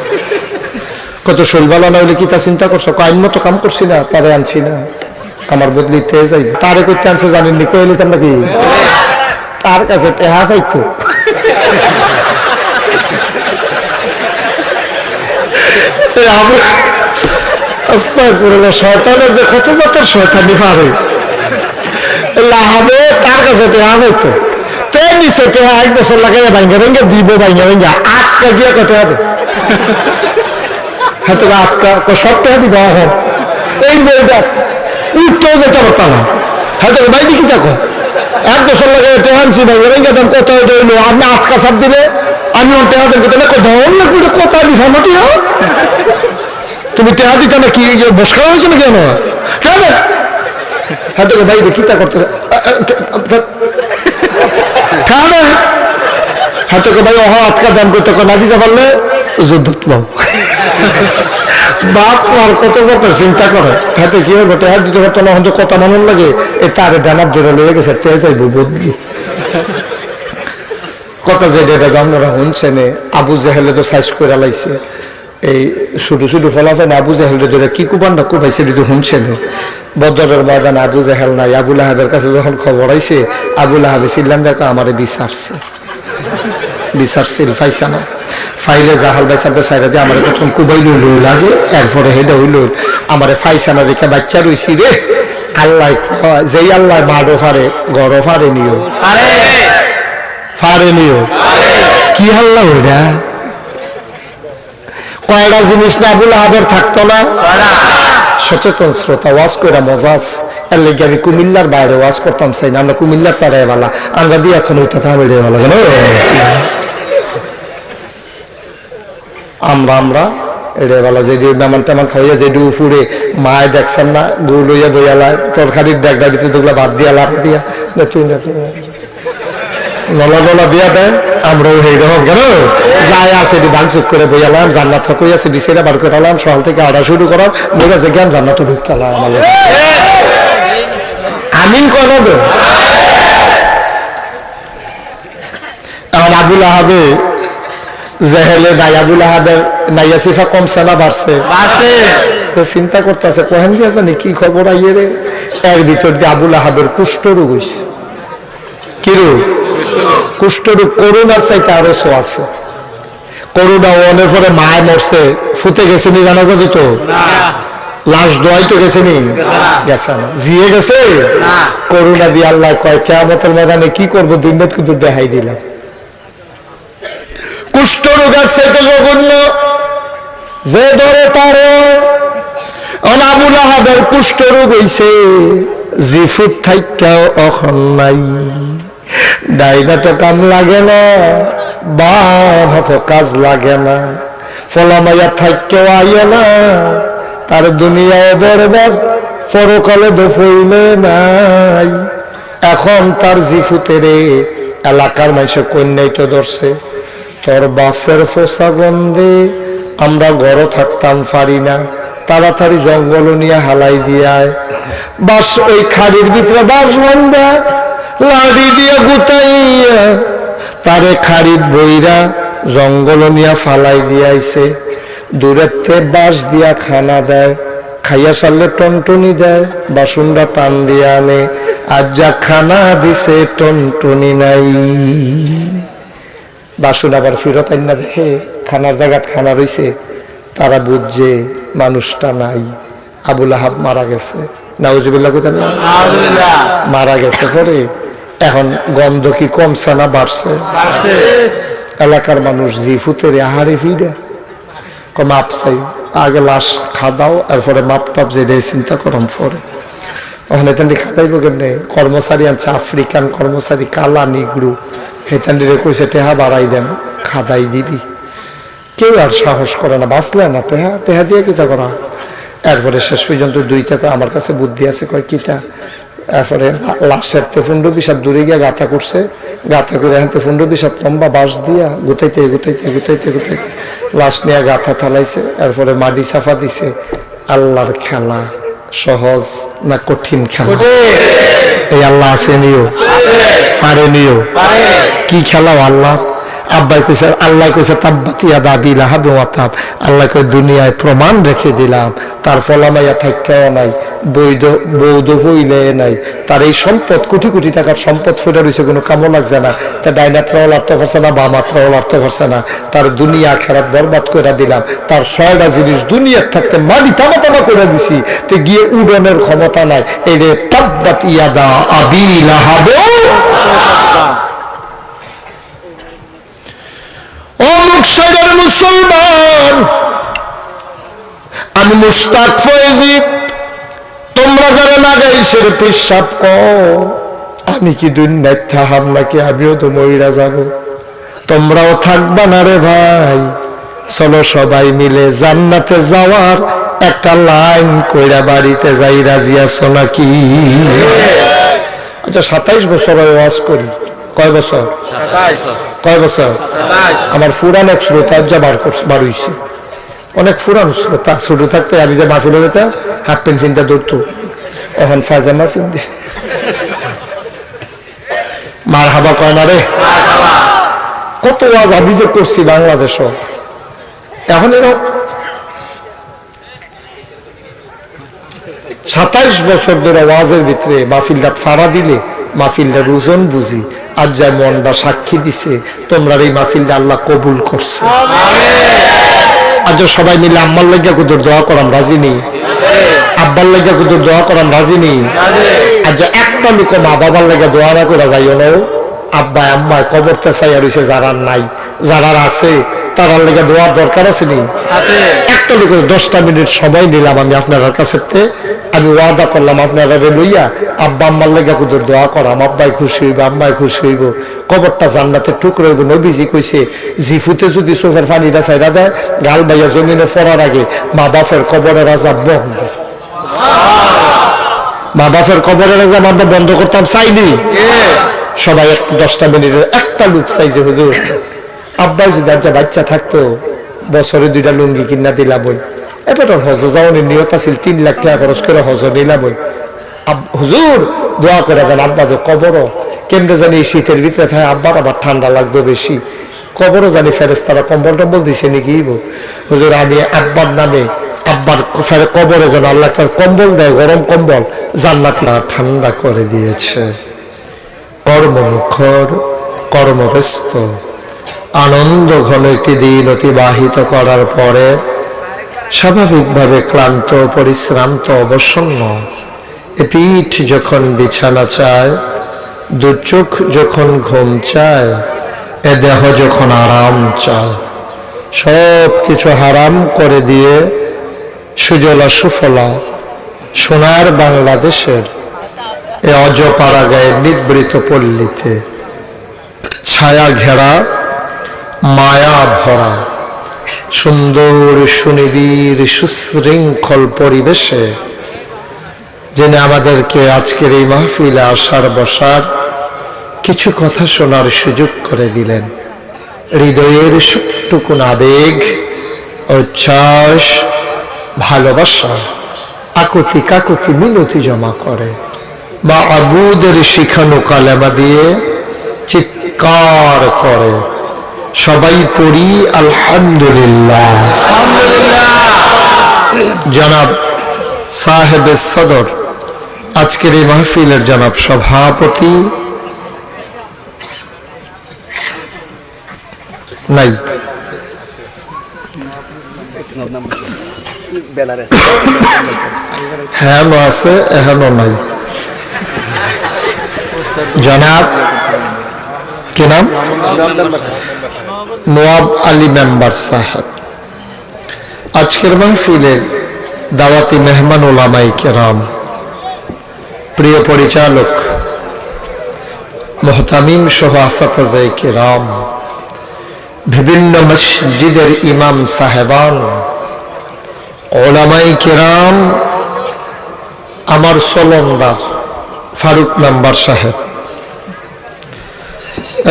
কত শরীর ভালো না হইলে কিতা চিন্তা করছো, আইন মতো কাম করছি না, তারে আনছি না, আমার বদলিতে যাইবে। তারে করতে আনছে জানেননি, কইলে তার নাকি তার কাছে টেহা পাইতো। শয়তানের যে কত জাতের শয়তানি পারে, লাহাবে তার কাছে টেহা পাইতো। তে নিচে টেহা 1 বছর লাগে ভাঙ্গা ভাঙ্গা দিব, ভাঙ্গা ভাঙ্গা আটকা গিয়া কত হবে হয়তো আটকা সব টেহা দিব। এখন এই বইটা উঠতেও যেতে পারতাম না, হয়তো বাইরে কি থাকো 1 বছর লাগে টেহা আনছি ভাঙ্গা ভাঙ্গা দাম কত হইলো, আপনি আটকা চাপ দিলে আমি টেহা দেন কোথায় কথা দিছা মাটি। তুমি টেহা দিতে না কি বসকা হয়েছে না কেন, হ্যাঁ তোকে বাইরে কিতা করতে হ্যাঁ তোকে ভাই অহ আটকা দান করতে না দিতে পারলে যুদ্ধ বাপ আর কত জাতের চিন্তা করে। হাতে কি হবে টেহা দিতে পারতো না, হয়তো কথা মনে লাগে এ তারে ডানার ধরে লেগে গেছে, টেহা যাইব বদলি কথা যে এটা আপনারা শুনছেন। আবু জাহেলে তো সাইজ করে লাইছে, এই শুধু শুধু ফলাফেন আবু জাহেলের ধরে কি কুবানটা কুবাইছে যদি শুনছেন। বদরের ময়দানে আবু জাহেল নাই, আবু লাহাবের কাছে যখন খবর আইছে আবু লাহাবে ছিলাম দেখো আমারে বিচারছিল ফাইসা না ফাইলে জাহাল ভাই সাহেব সাইডা দিয়ে আমার প্রথম কুবাই লইল লাগে, এরপরে হেডে হইল আমারে ফাইসানা দেখে বাচ্চা রইছি রে। আল্লাহ যেই আল্লাহ মাডো ফারে গড় ফারে নিও কি আল্লাহ ওইটা কয়টা জিনিস না আবু লাহাবের থাকতো না। সচেতন শ্রোতা ওয়াজ করে মজা আছে, এর লেগে আমি কুমিল্লার বাইরে ওয়াজ করতাম চাই না, আমরা কুমিল্লার তারা এবালা আমরা দিয়ে এখন ওইটা থামে ভালো কেন আমরা এড়েবেলা যেদি মেমান টেমান খাওয়াইয়া যেদি উফুরে মায় দেখছেন না গু লইয়া বইয়ালায় তরকারির ডেকডা ভিতরে দুগুলা বাদ দিয়া লাভ দিয়া নলা নলা দিয়া দেয়। আমরাও সেইরকম কেন যাই আছে ভাঙচুক করে বইয়ালাম, জান্নাত কই আছে বিছেরা বার করে আলাম, সকাল থেকে আড়া শুরু করাম, মেয়েরা যে জ্ঞান জান্নাত ঢুকালাম আমাদের আমিন কর। এখন আবু লাহাবে জেহেলে নাই, আবু লাহাবের নাইয়া সিফা কমছে না বাড়ছে? চিন্তা করতেছে কোহেন দিয়ে জানি কি খবর আইয়ে রে। এর ভিতর দিয়ে আবু লাহাবের কুষ্ঠরোগ হইছে। কি রোগ? কুষ্ঠরোগ। করোনার চাইতে আরো শো আছে। করোনা অনেক পরে মায় মরছে, ফুটে গেছে নি জানাজা দিত, লাশ দোয়াই তো গেছে নি, গেছে না, জিয়ে গেছে। করোনা দিয়ে আল্লাহ কয় কিয়ামতের ময়দানে কি করবো, দুনিয়াত কিন্তু দেখাই দিলাম। কুষ্ঠরোগের চাইতে জঘন্য যে ধরে তার আবু লাহাবের কুষ্ঠরোগ হইছে, জিফুত থাইকাও অখন নাই, ডাইনা তো কাম লাগে না, বাম হাতে কাজ লাগে না, ফলামাইয়া থাইকেও আইয়ে না, তার দুনিয়ায় বরবাদ, পরকালে দফইলে নাই। এখন তার জিফুতেরে এলাকার মানুষে কন্যাই তো ধরছে, তোর বাপের ফোসা গন্ধে আমরা ঘরে থাকতাম পারি না, তাড়াতাড়ি জঙ্গল নিয়ে হালাই দিয়ায়, বাস ওই খাড়ির ভিতরে বাস বন্ধা লাড়ি দিয়ে গুতাইয়া তারে খাড়ির বইরা জঙ্গল নিয়ে ফালাই দিয়াইছে। দূরেতে বাস দিয়া খানা দেয়, খাইয়া সারলে টনটনি দেয়, বাসুনটা টান দিয়ে আনে, আর যা খানা দিছে টনটনি নাই। বাসুন আবার ফিরত আইনা দেখে খানার জায়গায় খানা রইছে, তারা বুঝছে মানুষটা নাই, আবু লাহাব মারা গেছে। নাউজুবিল্লাহ কইতেন না, মারা গেছে। পরে এখন গন্ধ কি কমছে না বাড়ছে? এলাকার মানুষ জিফুতের আহারে ফিরে মাপ চাই, আগে লাশ খাদাও, এরপরে মাপ টাপ যে চিন্তা করাম। পরে ওখানে তান্ডি খাতাইব কেমনে কর্মচারী আনছে আফ্রিকান কর্মচারী কালা নিগ্রু হেতান্ডিরে কইছে টেহা বাড়াই দেন খাদাই দিবি কেউ আর সাহস করে না বাঁচলে না টেহা টেহা দিয়ে কিতা করা এরপরে শেষ পর্যন্ত 2 টাকা আমার কাছে বুদ্ধি আছে কয় কিতা এরপরে লাশের তেফুন্ড বিষাদ দূরে গিয়ে গাথা করছে গাথা করে এখন তেফুন্ড বিষাদ লম্বা বাঁশ দিয়া গুতাইতে গুতাইতে গুতাইতে গুতাইতে লাশ নিয়ে গাথা থালাইছে এরপরে মাটি সাফা দিছে আল্লাহর খেলা সহজ না কঠিন খেলা এই আল্লাহ আছে নিও পারে নিও কি খেলাও আল্লাহ আব্বাই কইছে আল্লাহ কইছে তাব্বাতি ইয়াদা লাহাব ওয়া তাব আল্লাহ কই দুনিয়ায় প্রমাণ রেখে দিলাম তার ফলামাইয়া থাকাও নাই বৈধ হইলে নাই তার এই সম্পদ কোটি কোটি টাকার সম্পদ ফুটে রয়েছে কোনো কামও লাগছে না তা ডাইনাত্রাও লাগতে পারছে না বা মাত্রাও লাগতে পারছে না তার দুনিয়া খেরাত বরবাদ করে দিলাম তার 6টা জিনিস দুনিয়ার থাকতে মাটি তামা তামা করে দিছি তে গিয়ে উড়নের ক্ষমতা নাই এই রে তাব্বাতি ইয়াদা আবি লাহাব মুসলমান আমি মুশতাক ফয়েজি তোমরা যারা লাগাইছেন পেশাব কর আমি কি দুনিয়ায় থাহাম নাকি আমিও তো মইরা যাব তোমরাও থাকবা না রে ভাই চলো সবাই মিলে জান্নাতে যাওয়ার একটা লাইন কইরা বাড়িতে যাই রাজি আছো নাকি আচ্ছা 27 বছর ওয়াজ করি কয় বছর 27 কয় বছর আমার পুরান এক শ্রোতা যা বার হইছে অনেক পুরান শ্রোতা ছোট থাকতে আমি যে মাহফিলে যেতাম হাফ প্যান্ট ফিনটা ধরতো এখন ফায়জামা ফিন দি মার হাবা কয় না রে কত ওয়াজ আমি যে করছি বাংলাদেশও এখন এরা 27 বছর ধরে ওয়াজের ভিতরে মাহফিলটা ফাড়া দিলে মাহফিলটার ওজন বুঝি আজ যা মনটা সাক্ষী দিছে তোমরা এই মাহফিলটা আল্লাহ কবুল করছে আজ সবাই মিলে আম্মার লাগিয়া কুদুর দোয়া করাম রাজি নেই আব্বার লাগিয়া কুদুর দোয়া করাম রাজি নেই আজ একটা লোক মা বাবার লাগিয়া দোয়া না করে যাইও না আব্বা আম্মায় কবরতে চাইয়া রয়েছে যারা নাই যারা আছে তার লেগে দোয়ার দরকার আছে নি একটা লোক 10টা মিনিট সময় নিলাম আমি আপনার কাছে আমি ওয়াদা করলাম আপনারা লইয়া আব্বা আম্মার লেগে কুদুর দোয়া করাম আব্বাই খুশি হইব আম্মাই খুশি হইব কবরটা জান্নাতের টুকরো হইব নবীজি কইছে জিফুতে যদি চোখের পানিটা চাইরা দেয় গাল বাইয়া জমিনে পড়ার আগে মা বাপের কবরের আজাব বন্ধ মা বাপের কবরের আজাব আমরা বন্ধ করতাম চাইনি সবাই 10টা মিনিটের একটা লোক চাইছে হুজুর আব্বাই যদি একটা বাচ্চা থাকতো বছরে 2টা লুঙ্গি কিনা দিলা বই এবার হজ যাওয়ার নিয়ত আছিল 3 লাখ টাকা খরচ করে হজ নিলাম বই হুজুর দোয়া করে দেন আব্বা তো কবরও কেমনে জানি শীতের ভিতরে খায় আব্বার আবার ঠান্ডা লাগতো বেশি কবরও জানি ফেরেশতারা কম্বল টম্বল দিছে নাকি হুজুর আমি আব্বার নামে আব্বার কবরে যেন আল্লাহ একটা কম্বল দেয় গরম কম্বল জান্নাত ঠান্ডা করে দিয়েছে কর্মমুখর কর্মব্যস্ত আনন্দ ঘন একটি দিন অতিবাহিত করার পরে স্বাভাবিকভাবে ক্লান্ত পরিশ্রান্ত অবসন্ন এ পিঠ যখন বিছানা চায় দুচোখ যখন ঘুম চায় এ দেহ যখন আরাম চায় সব কিছু হারাম করে দিয়ে সুজলা সুফলা সোনার বাংলাদেশের এ অজপাড়া গায়ের নিবৃত পল্লীতে ছায়া ঘেরা মায়া ভরা সুন্দর সুনিবিড় সুশৃঙ্খল পরিবেশে যিনি আমাদেরকে আজকের এই মাহফিলে আসার বসার কিছু কথা শোনার সুযোগ করে দিলেন হৃদয়ের সবটুকুন আবেগ উচ্ছ্বাস ভালোবাসা আকুতি কাকুতি মিনতি জমা করে বা আবুদের শিখানো কালেমা দিয়ে চিৎকার করে সবাই পড়ি আলহামদুলিল্লাহ জনাব সাহেবে সদর আজকের এই মাহফিলের জনাব সভাপতি নাই হ্যাঁ আছে এখনো নাই জনাব কি নাম নওয়াব আলী মেম্বার সাহেব আজকের মাহফিলের দাওয়াতি মেহমান ওলামায়ে কেরাম প্রিয় পরিচালক মুহতামিম সহ আসাতায়ে কিরাম, বিভিন্ন মসজিদের ইমাম সাহেবান, উলামায়ে কিরাম, আমার সলন্দার ফারুক মেম্বার সাহেব,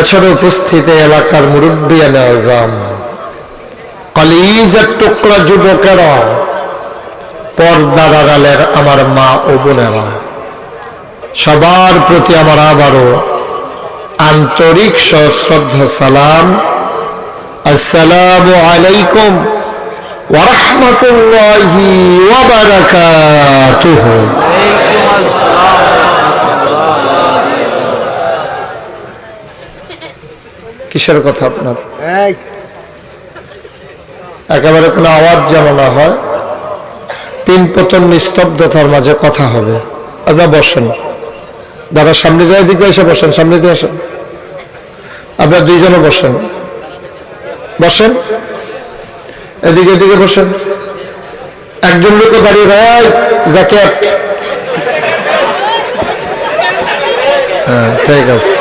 এছাড়া উপস্থিত এলাকার মুরব্বিয়ানে আজম, কলিজার টুকরা যুবকেরা, পর্দার আড়ালের আমার মা ও বোনেরা, সবার প্রতি আমার আবারও আন্তরিক সশ্রদ্ধা সালাম। আসসালামু আলাইকুম ওয়া রাহমাতুল্লাহি ওয়া বারাকাতুহু। কিসের কথা আপনার? একেবারে কোনো আওয়াজ যেন না হয়, তিন পতন নিস্তব্ধতার মাঝে কথা হবে। আপনারা বসেন, দাদা সামনে দিয়ে দিকে এসে বসেন, সামনে দিয়ে আসেন। আপনারা দুইজনে বসেন, বসেন, এদিকে এদিকে বসেন। একজন লোক দাঁড়িয়ে রয় জ্যাকেট, হ্যাঁ ঠিক আছে,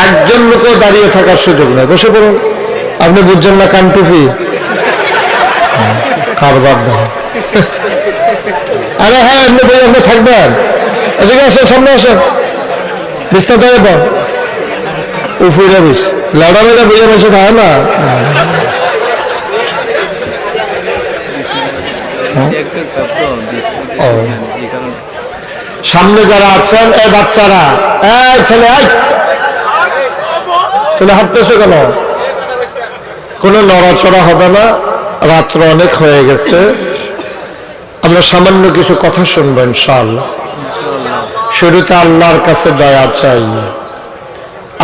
একজন লোক দাঁড়িয়ে থাকার সুযোগ নেই, বসে পড়ুন। আপনি বুঝছেন না কানটুফি কারবার দেন। আরে হ্যাঁ, আপনি বই আপনি থাকবেন, এদিকে আসেন, সামনে আসেন, বিস্তার দেয় উফুরে বিষ লাউডা মেয়েটা বইয়ে বসে থাকে না। সামনে যারা আছেন এই বাচ্চারা, এই ছেলে, তুমি হাঁটতেছো কেন? কোনো নড়াচড়া হবে না, রাত্র অনেক হয়ে গেছে, আমরা সামান্য কিছু কথা শুনবো ইনশাআল্লাহ। শুরুতে আল্লাহর কাছে দয়া চাই,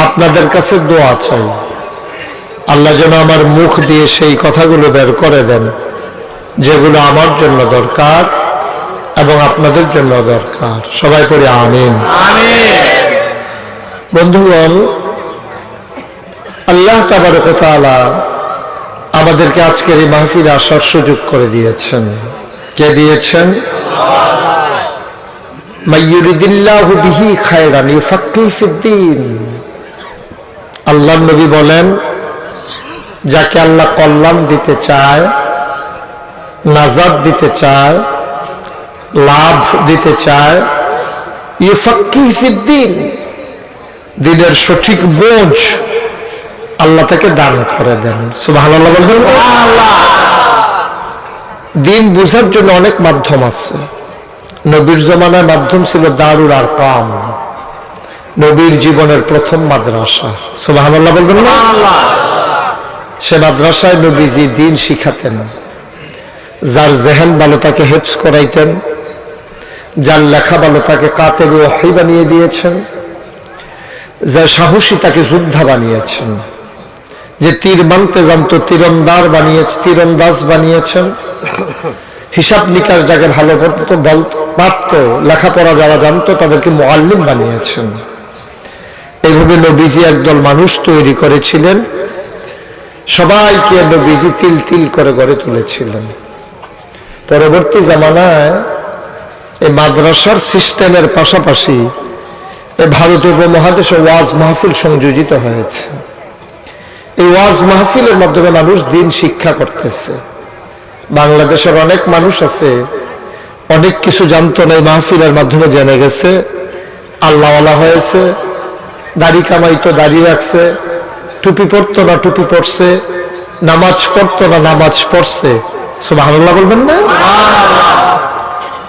আপনাদের কাছে দোয়া চাই, আল্লাহ যেন আমার মুখ দিয়ে সেই কথাগুলো বের করে দেন যেগুলো আমার জন্য দরকার এবং আপনাদের জন্য দরকার। সবাই পড়ি আমিন। বন্ধুগণ, আল্লাহ তাবারক ওয়া তাআলা আমাদেরকে আজকের এই মাহফিলে আসার সুযোগ করে দিয়েছেন। কে দিয়েছেন? মাইয়ুরিদিল্লাহু বিহি খায়রান ইউফাক্কিহু ফিদ্দীন। আল্লাহর নবী বলেন, যাকে আল্লাহ কল্যাণ দিতে চায়, নাজাত দিতে চায়, লাভ দিতে চায়, ইউফাক্কিহু ফিদ্দীন, দ্বীনের সঠিক বোঝ আল্লাহ তাকে দান করে দেন। সুবহানাল্লাহ বলবেন। দিন বুঝার জন্য অনেক মাধ্যম আছে। নবীর জমানায় মাধ্যম ছিল দারুল আরকাম, নবীর জীবনের প্রথম মাদ্রাসা। সুবহানাল্লাহ বলবেন না? সে মাদ্রাসায় নবীজি দিন শিখাতেন। যার জেহেন ভালো তাকে হেফজ করাইতেন, যার লেখা ভালো তাকে কাতেবে ওহী বানিয়ে দিয়েছেন, যার সাহসী তাকে যোদ্ধা বানিয়েছেন, যে তীর মানতে জানতো তীরন্দাজ বানিয়েছেন, হিসাব নিকাশ যাকে ভালো পারত, লেখাপড়া যারা জানতো তাদেরকে মুআল্লিম বানিয়েছেন। এইভাবে নবীজি একদল মানুষ তৈরি করেছিলেন, সবাইকে নবীজি তিল তিল করে গড়ে তুলেছিলেন। পরবর্তী জামানায় এই মাদ্রাসার সিস্টেমের পাশাপাশি এই ভারতীয় উপমহাদেশে ওয়াজ মাহফিল সংযোজিত হয়েছে। এই ওয়াজ মাহফিলের মাধ্যমে মানুষ দিন শিক্ষা করতেছে। বাংলাদেশের অনেক মানুষ আছে, অনেক কিছু জানতো না, এই মাহফিলের মাধ্যমে জেনে গেছে, আল্লাহওয়ালা হয়েছে, দাড়ি কামাইতো দাড়ি রাখছে, টুপি পরতো না টুপি পরছে, নামাজ পড়তো না নামাজ পড়ছে। সুবহানাল্লাহ বলবেন না?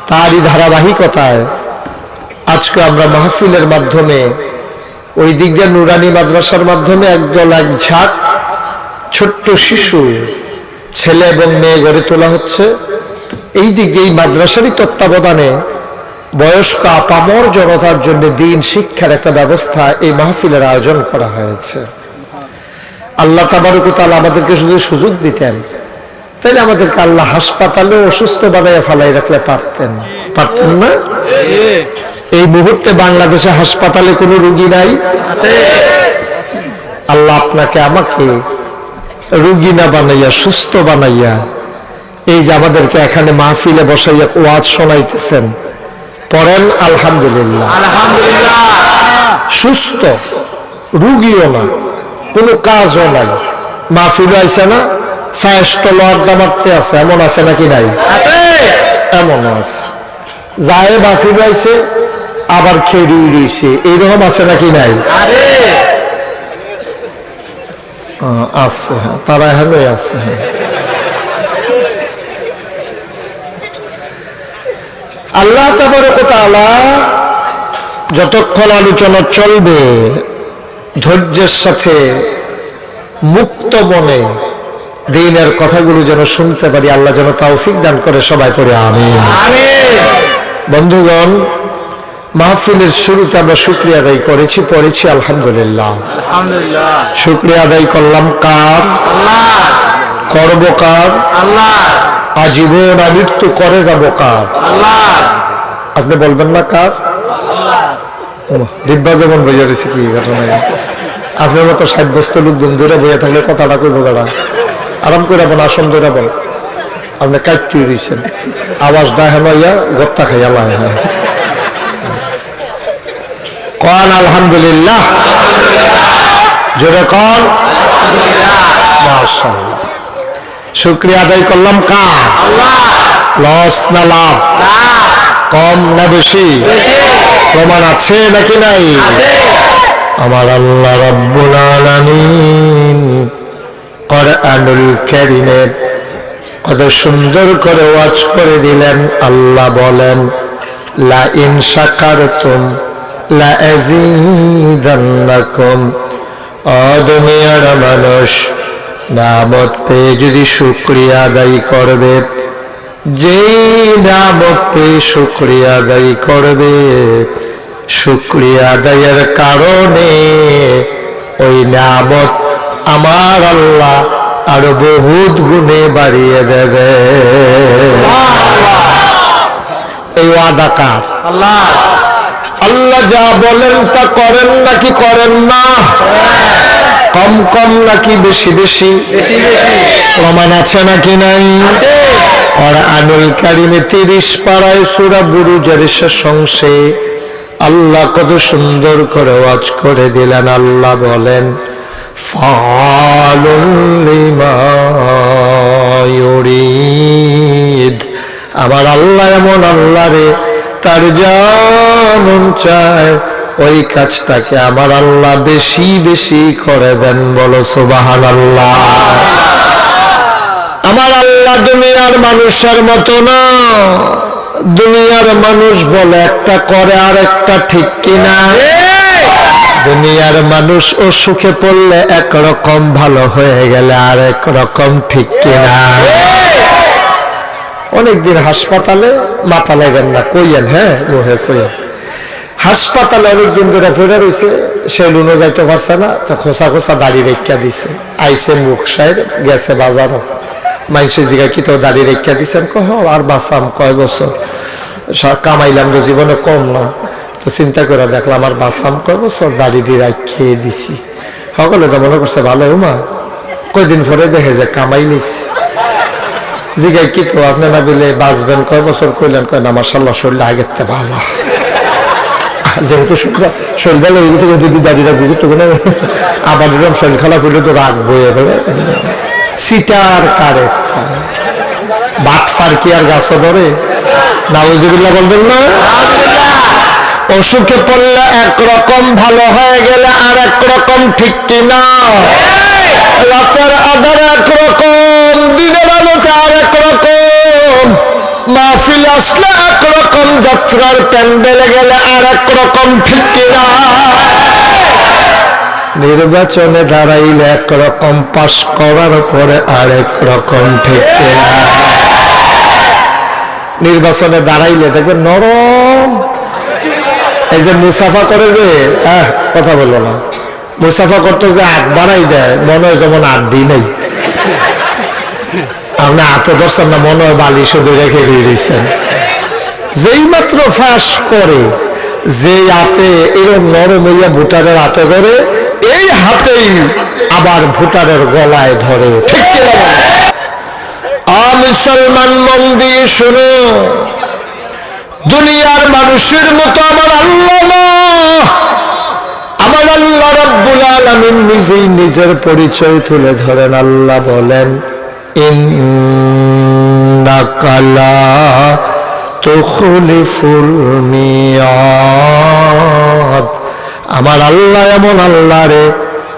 তারই ধারাবাহিকতায় আজকে আমরা মাহফিলের মাধ্যমে ওই দিক দিয়ে নুরানি মাদ্রাসার মাধ্যমে একদল এক ঝাঁক ছোট্ট শিশু, ছেলে এবং মেয়ে গড়ে তোলা হচ্ছে। এই দিক দিয়ে এই মাদ্রাসারই তত্ত্বাবধানে বয়স্ক আপামর জনতার জন্য দিন শিক্ষার একটা ব্যবস্থা এই মাহফিলের আয়োজন করা হয়েছে। আল্লাহ তাবারক ওয়া তাআলা আমাদেরকে শুধু সুযোগ দিতেন, তাহলে আমাদেরকে আল্লাহ হাসপাতালে অসুস্থ বানায় ফালাই রাখলে পারতেন না? এই মুহূর্তে বাংলাদেশে হাসপাতালে কোনো রোগী নাই। আল্লাহ আপনাকে আমাকে রোগী না বানাইয়া সুস্থ বানাইয়া এই যে আমাদেরকে এখানে মাহফিলে বসাইয়া ওয়াজ শোনাইতেছেন, পড়েন আলহামদুলিল্লাহ। আলহামদুলিল্লাহ। সুস্থ, রুগীও না, কোনো কাজও নাই, মাহফিল আইছে না, চায়ের স্টল আড্ডা মারতে আছে, এমন আছে নাকি নাই? এমন আছে, যায় মাহফিল আইছে আবার খেয়ে রইছে, এইরকম আছে নাকি নাই? আছে, তারা এখানে আছে। আল্লাহ তাবারক ওয়া তাআলা যতক্ষণ আলোচনা চলবে ধৈর্যের সাথে মুক্ত মনে দ্বীনের কথাগুলো যেন শুনতে পারি, আল্লাহ যেন তৌফিক দান করে। সবাই পড়ে আমিন। বন্ধুগণ, মাহফিলের শুরুতে আমরা শুকরিয়া আদায় করেছি, পড়েছি আলহামদুলিল্লাহ। শুকরিয়া আদায় করলাম কার? আল্লাহ। করব কার? আল্লাহ। আজীবন আমৃত্যু করে যাব কার? আল্লাহ। আপনি বলবেন না কার? দিব্যা যেমন বইয়া রয়েছে, কি ঘটনা? আপনার মতো 60 বছর লোক দিন ধরে বইয়া থাকলে কথাটা কইব গাড়া, আরাম করে বল, আসন ধরে বল। আপনি কাটতে রয়েছেন, আওয়াজ ডাহে লইয়া গত্তা খাইয়া লাই। হ্যাঁ, কন আলহামদুলিল্লাহ, জোরে কন মাশাআল্লাহ। শুকরিয়া আদায় করলাম কার? আল্লাহ। লস না লাভ? কম না বেশি? প্রমাণ আছে নাকি নাই? আমার আল্লাহ রাব্বুল আলামিন কোরআনুল কারীমে কত সুন্দর করে ওয়াজ করে দিলেন। আল্লাহ বলেন, লা ইন শাকারতুম লা আযীদান্নাকুম। ও দুনিয়ার মানুষ, নামত পেয়ে যদি শুকরিয়া আদায় করবে, যেই নামত পেয়ে শুকরিয়া আদায় করবে, শুকরিয়া আদায়ের কারণে ওই নামত আমার আল্লাহ আরো বহুত গুণে বাড়িয়ে দেবে। এই ওয়াদা কার? আল্লাহ। আল্লাহ যা বলেন তা করেন নাকি করেন না? কম কম নাকি বেশি বেশি? প্রমাণ আছে নাকি নাই? কোরআনুল কারীমে 30 পারায় সূরা বুরুজের শেষ অংশে আল্লাহ কত সুন্দর করে ওয়াজ করে দিলেন। আল্লাহ বলেন, ফাআলুন লিমা ইউরিদ। আমার আল্লাহ এমন আল্লাহ রে, তার যা মন চায় ওই কাজটাকে আমার আল্লাহ বেশি বেশি করে দেন। বলো সুবহানাল্লাহ। আমার আল্লাহ দুনিয়ার মানুষের মতো না। দুনিয়ার মানুষ বলে একটা করে আর একটা, ঠিক কিনা? দুনিয়ার মানুষ ও সুখে পড়লে একরকম, ভালো হয়ে গেলে আর এক রকম, ঠিক কিনা? অনেকদিন হাসপাতালে মাথা লাগেন না, কইয়েন, হ্যাঁ রোহে কইয়েন। হাসপাতালে অনেকদিন ধরে ফেরা রয়েছে, সে লুনো যাইতে পারছে না, তা খোসা খোসা দাড়ি রেখা দিছে। আইসে মুখ সাইড গেছে বাজারও, মানুষের জিগায় কি তো দাড়ি রেখা দিচ্ছেন? কহ আর বাঁচাম কয় বছর, কামাইলাম তো জীবনে কম না, তো চিন্তা করে দেখলাম আর বাঁচাম কয় বছর, দাড়ি খেয়ে দিছি। সকলে তো মনে করছে ভালো মা। কয়দিন পরে দেখে যে কামাই নিছি। জিগায় কি তো আপনি না বলে বাঁচবেন কয় বছর? কইলেন, কয় না মাশাআল্লাহ শরীরটা আগের থেকে ভালো। যেহেতু শরীর ভালো হয়ে গেছে, যদি দাড়ি রাখবো তো আবার এরকম শরীর খারাপ হইলে তো রাখবো। এবারে সিটার কারে বাট ফারকি আর গাছ ধরে, নাউজুবিল্লাহ বলবেন না? অসুখে পড়লে একরকম, ভালো হয়ে গেলে আর একরকম, ঠিক কিনা? রাতের আধারে একরকম, দিনের আলোতে আর একরকম, মাহফিল আসলে একরকম, যাত্রার প্যান্ডেলে গেলে আর একরকম, ঠিক কিনা? নির্বাচনে দাঁড়াইলে একরকম, পাশ করার পরে আরেক রকম, ঠিক কিনা? নির্বাচনে দাঁড়াইলে দেখবেন নরম, এই যে মুসাফা করে যে, কথা বলবো না, মুসাফা করতে যে আট বাড়াই দেয়, মনে হয় যেমন 8 দিন নেই। আপনি হাতে ধরছেন না, মনে হয় বালি শুধু রেখে দিয়েছেন। যেই মাত্র ফাঁস করে, যে হাতে এরকম নরম হইয়া ভোটারের হাতে ধরে, এই হাতেই আবার ভোটারের গলায় ধরে, ঠিক কিনা? মুসলমান মন দিয়ে শুনো, দুনিয়ার মানুষের মতো আমার আল্লাহ না। আমার আল্লাহ রাব্বুল আলামিন নিজেই নিজের পরিচয় তুলে ধরেন। আল্লাহ বলেন, ইন্নাকা লা তুখলিফুল মিয়াদ। আমার আল্লাহ এমন আল্লাহ রে,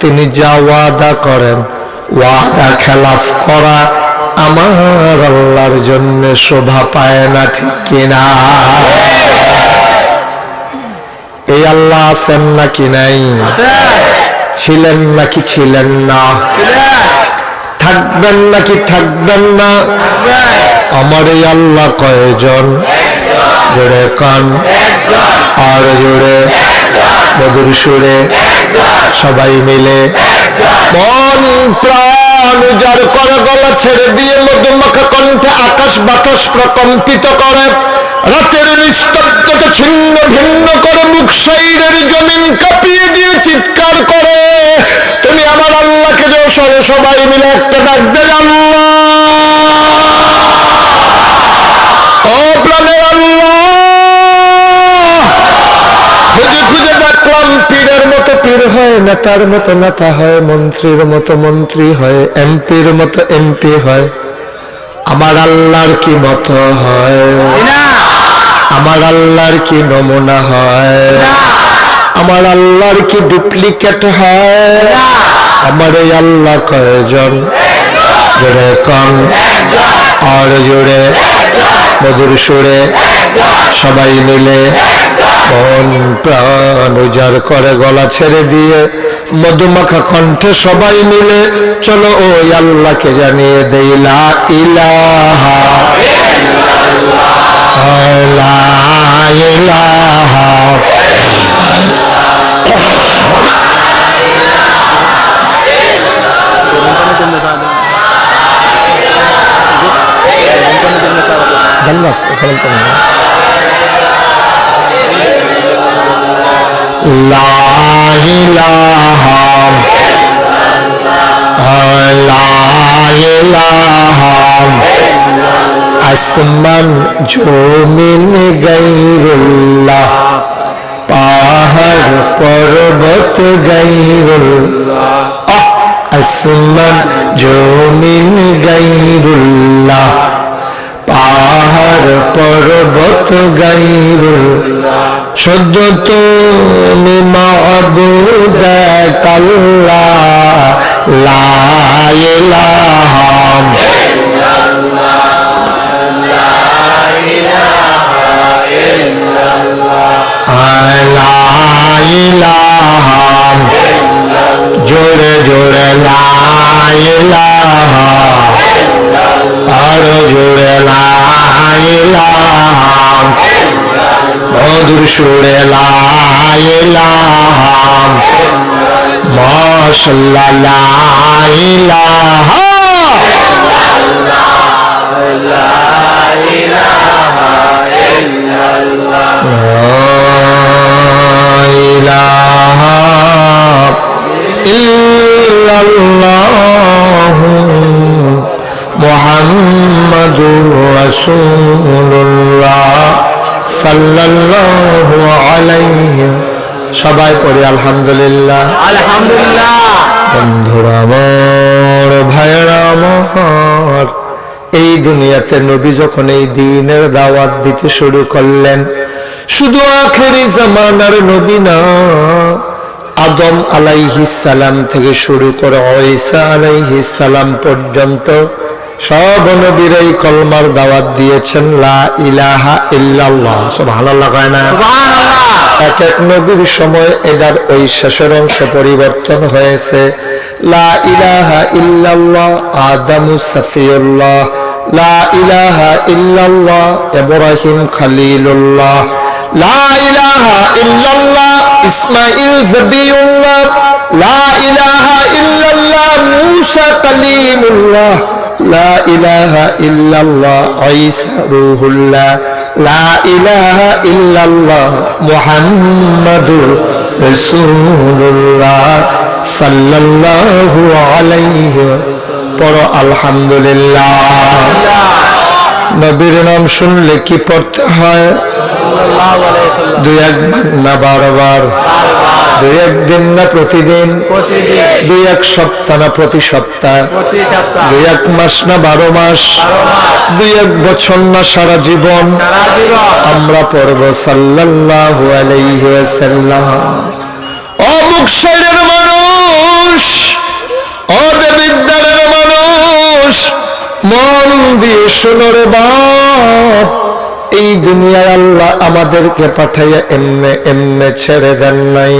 তিনি যা ওয়াদা করেন, ওয়াদা খেলাফ করা আমার আল্লাহর জন্য শোভা পায় না, ঠিক কিনা? এই আল্লাহ আছেন নাকি নাই? ছিলেন নাকি ছিলেন না? থাকবেন নাকি থাকবেন না? আমার এই আল্লাহ কয়জন? জোরে কান আর জোরে মধুর সুরে সবাই মিলে মন প্রাণ উজাড় করে গলা ছেড়ে দিয়ে মধুমাখা কণ্ঠে আকাশ বাতাস প্রকম্পিত করে, রাতের নিস্তব্ধতা ছিন্ন ভিন্ন করে, মুখ শরীরের জমিন কাঁপিয়ে দিয়ে চিৎকার করে, তুমি আমার আল্লাহকে সবাই মিলে একটা ডাক দেন, আল্লাহ, ও প্রাণের আল্লাহ। খুঁজে খুঁজে দেখলাম পীরের মতো পীর হয়, নেতার মতো নেতা হয়, মন্ত্রীর মতো মন্ত্রী হয়, এমপির মতো এমপি হয়। আমার আল্লাহর কি মতো হয়? আমার আল্লাহর কি নমুনা হয়? আমার আল্লাহর কি ডুপ্লিকেট হয়? আমার এই আল্লাহ কয়জন? জোরে কম আর জোরে মধুর সুরে সবাই মিলে মন প্রাণ উজাড় করে গলা ছেড়ে দিয়ে মধুমাখা কণ্ঠে সবাই মিলে চলো ওই আল্লাহকে জানিয়ে দেই, লা ইলাহা লা ইলাহা লা ইলাহা লা ইলাহা আসমান জমিন গায়রুল্লাহ, পাহাড় পর্বত গায়রুল্লাহ, আসমান জমিন গায়রুল্লাহ, পাহাড় পর্বত গায়রুল্লাহ, শুদ্ধ তুমি মাবুদ এক আল্লাহ, লা ইলাহা জোরে জোরে লা ইলাহা আর জোরে লা ইলাহা মধুর সুরে লা ইলাহা মাশাআল্লাহ লা ইলাহা মুহাম্মাদুর রাসূলুল্লাহ সাল্লাল্লাহু আলাইহি। সবাই পড়ি আলহামদুলিল্লাহ, আলহামদুলিল্লাহ। বন্ধুরা আমার, ভাইরা আমার, এই দুনিয়াতে নবী যখন এই দ্বীনের দাওয়াত দিতে শুরু করলেন, শুধু আখেরি জামানার নবী না, আদম আলাইহিস সালাম থেকে শুরু করে ঈসা আলাইহিস সালাম পর্যন্ত সব নবীরাই কলমার দাওয়াত দিয়েছেন, লা ইলাহা ইল্লাল্লাহ। সুবহানাল্লাহ কয় না? সুবহানাল্লাহ। এক এক নবীর সময় এটার ওই শেষের অংশ পরিবর্তন হয়েছে। লা ইলাহা ইল্লাল্লাহ আদমু সফিউল্লাহ, লা ইলাহা ইল্লাল্লাহ ইব্রাহিম খলিলুল্লাহ, লা ইলাহা ইল্লাল্লাহ ইসমাঈল জবিউল্লাহ, লা ইলাহা ইল্লাল্লাহ মূসা কালিমুল্লাহ, লা ইলাহা ইল্লাল্লাহ ঈসা রূহুল্লাহ, লা ইলাহা ইল্লাল্লাহ মুহাম্মাদুর রাসূলুল্লাহ সাল্লাল্লাহু আলাইহি। পড়ো আলহামদুলিল্লাহ। নবীর নাম শুনলে কি পড়তে হয়? দুই একবার না বারবার, দুই একদিন না প্রতিদিন, দুই এক সপ্তাহ না প্রতি সপ্তাহ, দুই এক মাস না 12 মাস, দুই এক বছর না সারা জীবন আমরা পড়ব সাল্লাল্লাহু আলাইহি ওয়াসাল্লাম। ও মুকশিরের মানুষ, ও দেবিদ্বারের মানুষ, মন দিয়ে শোনো রে বাপ, এই দুনিয়ায় আল্লাহ আমাদেরকে পাঠাইয়া এমনে এমনে ছেড়ে দেন নাই।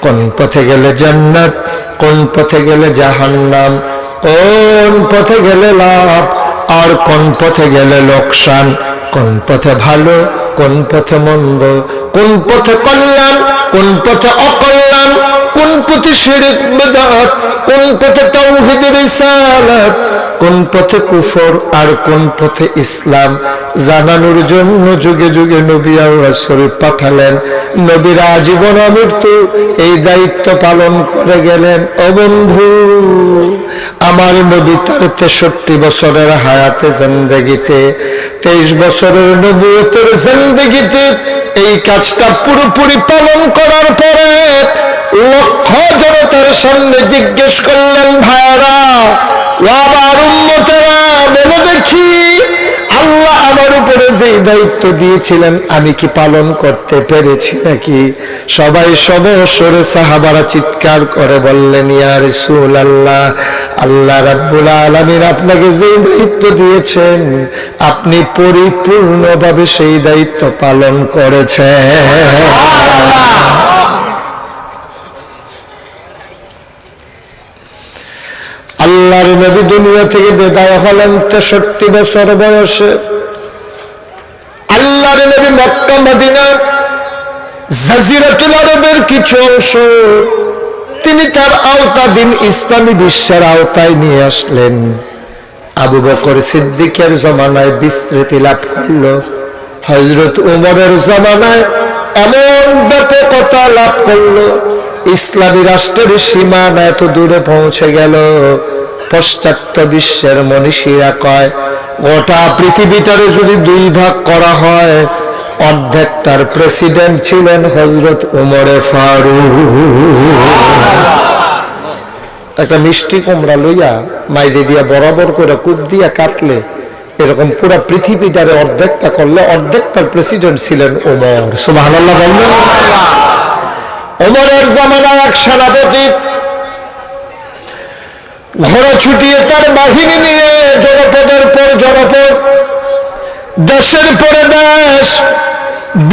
কোন পথে গেলে জান্নাত, কোন পথে গেলে জাহান্নাম, কোন পথে গেলে লাভ আর কোন পথে গেলে লোকসান, কোন পথে ভালো কোন পথে মন্দ, কোন পথে কল্যাণ কোন পথে অকল্যাণ, কোন পথে শিরক বিদআত, কোন পথে তাওহীদ রিসালাত, কোন পথে কুফর আর কোন পথে ইসলাম জানানোর জন্য যুগে যুগে নবী আর রাসূল পাঠালেন। নবীরা আজীবন মৃত্যু এই দায়িত্ব পালন করে গেলেন। ও বন্ধু, আমার নবী তার 63 বছরের হায়াতে জিন্দেগিতে, 23 বছরের নবুয়তের জিন্দেগিতে এই কাজটা পুরোপুরি পালন করার পরে লক্ষ জনতার সামনে জিজ্ঞেস করলেন, ভাইরা ও আমার উম্মতেরা, বলে দেখি আল্লাহ আমার উপরে যে দায়িত্ব দিয়েছিলেন আমি কি পালন করতে পেরেছি নাকি? সবাই সবসরে সাহাবারা চিৎকার করে বললেন, ইয়া রাসূলুল্লাহ, আল্লাহ রাব্বুল আলামিন আপনাকে যে দায়িত্ব দিয়েছেন আপনি পরিপূর্ণভাবে সেই দায়িত্ব পালন করেছেন। আল্লাহর নবী দুনিয়া থেকে বিদায় হলেন 63 বছর বয়সে। আল্লাহর নবী মক্কা মদিনা জাজিরাতুল আরবের কিছু অংশ তিনি তার আওতাধীন ইসলামী বিশ্বের আওতায় নিয়ে আসলেন। আবু বকর সিদ্দিকের জমানায় বিস্তৃতি লাভ করল, হযরত উমরের জমানায় এমন ব্যাপকতা লাভ করলো, ইসলামী রাষ্ট্রের সীমানা এত দূরে পৌঁছে গেল, পাশ্চাত্য বিশ্বের মনীষীরা কয় গোটা পৃথিবীটারে যদি 2 ভাগ করা হয়, অর্ধেকটার প্রেসিডেন্ট ছিলেন হযরত উমরে ফারুক। একটা মিষ্টি কুমড়া লইয়া মাইরে দিয়া বরাবর করে কূপ দিয়া কাটলে এরকম পুরো পৃথিবীটারে অর্ধেকটা করলে অর্ধেকটার প্রেসিডেন্ট ছিলেন উমর। সুবহানাল্লাহ বললেন। উমরের জামানায় এক সেনাপতি ঘোড়া ছুটিয়ে তার বাহিনী নিয়ে জনপদের পর জনপদ, দেশের পরে দেশ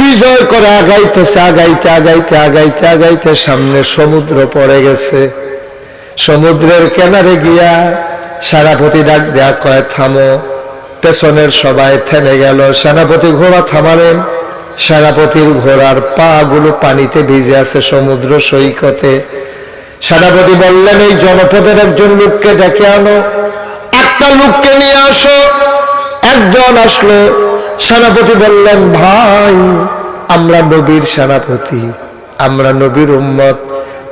বিজয় করে আগাইতেছে, আগাইতে আগাইতে আগাইতে আগাইতে সামনে সমুদ্র পড়ে গেছে। সমুদ্রের কিনারে গিয়া সেনাপতি ডাক দেয়া কয়, থামো। পেছনের সবাই থেমে গেল। সেনাপতি ঘোড়া থামালেন। সেনাপতির ঘোড়ার পা গুলো পানিতে ভিজে আছে সমুদ্র সৈকতে। সেনাপতি বললেন, এই জনপদের একজন লোককে ডেকে আনো, একটা লোককে নিয়ে আসো। একজন আসলো। সেনাপতি বললেন, ভাই আমরা নবীর সেনাপতি, আমরা নবীর উম্মত,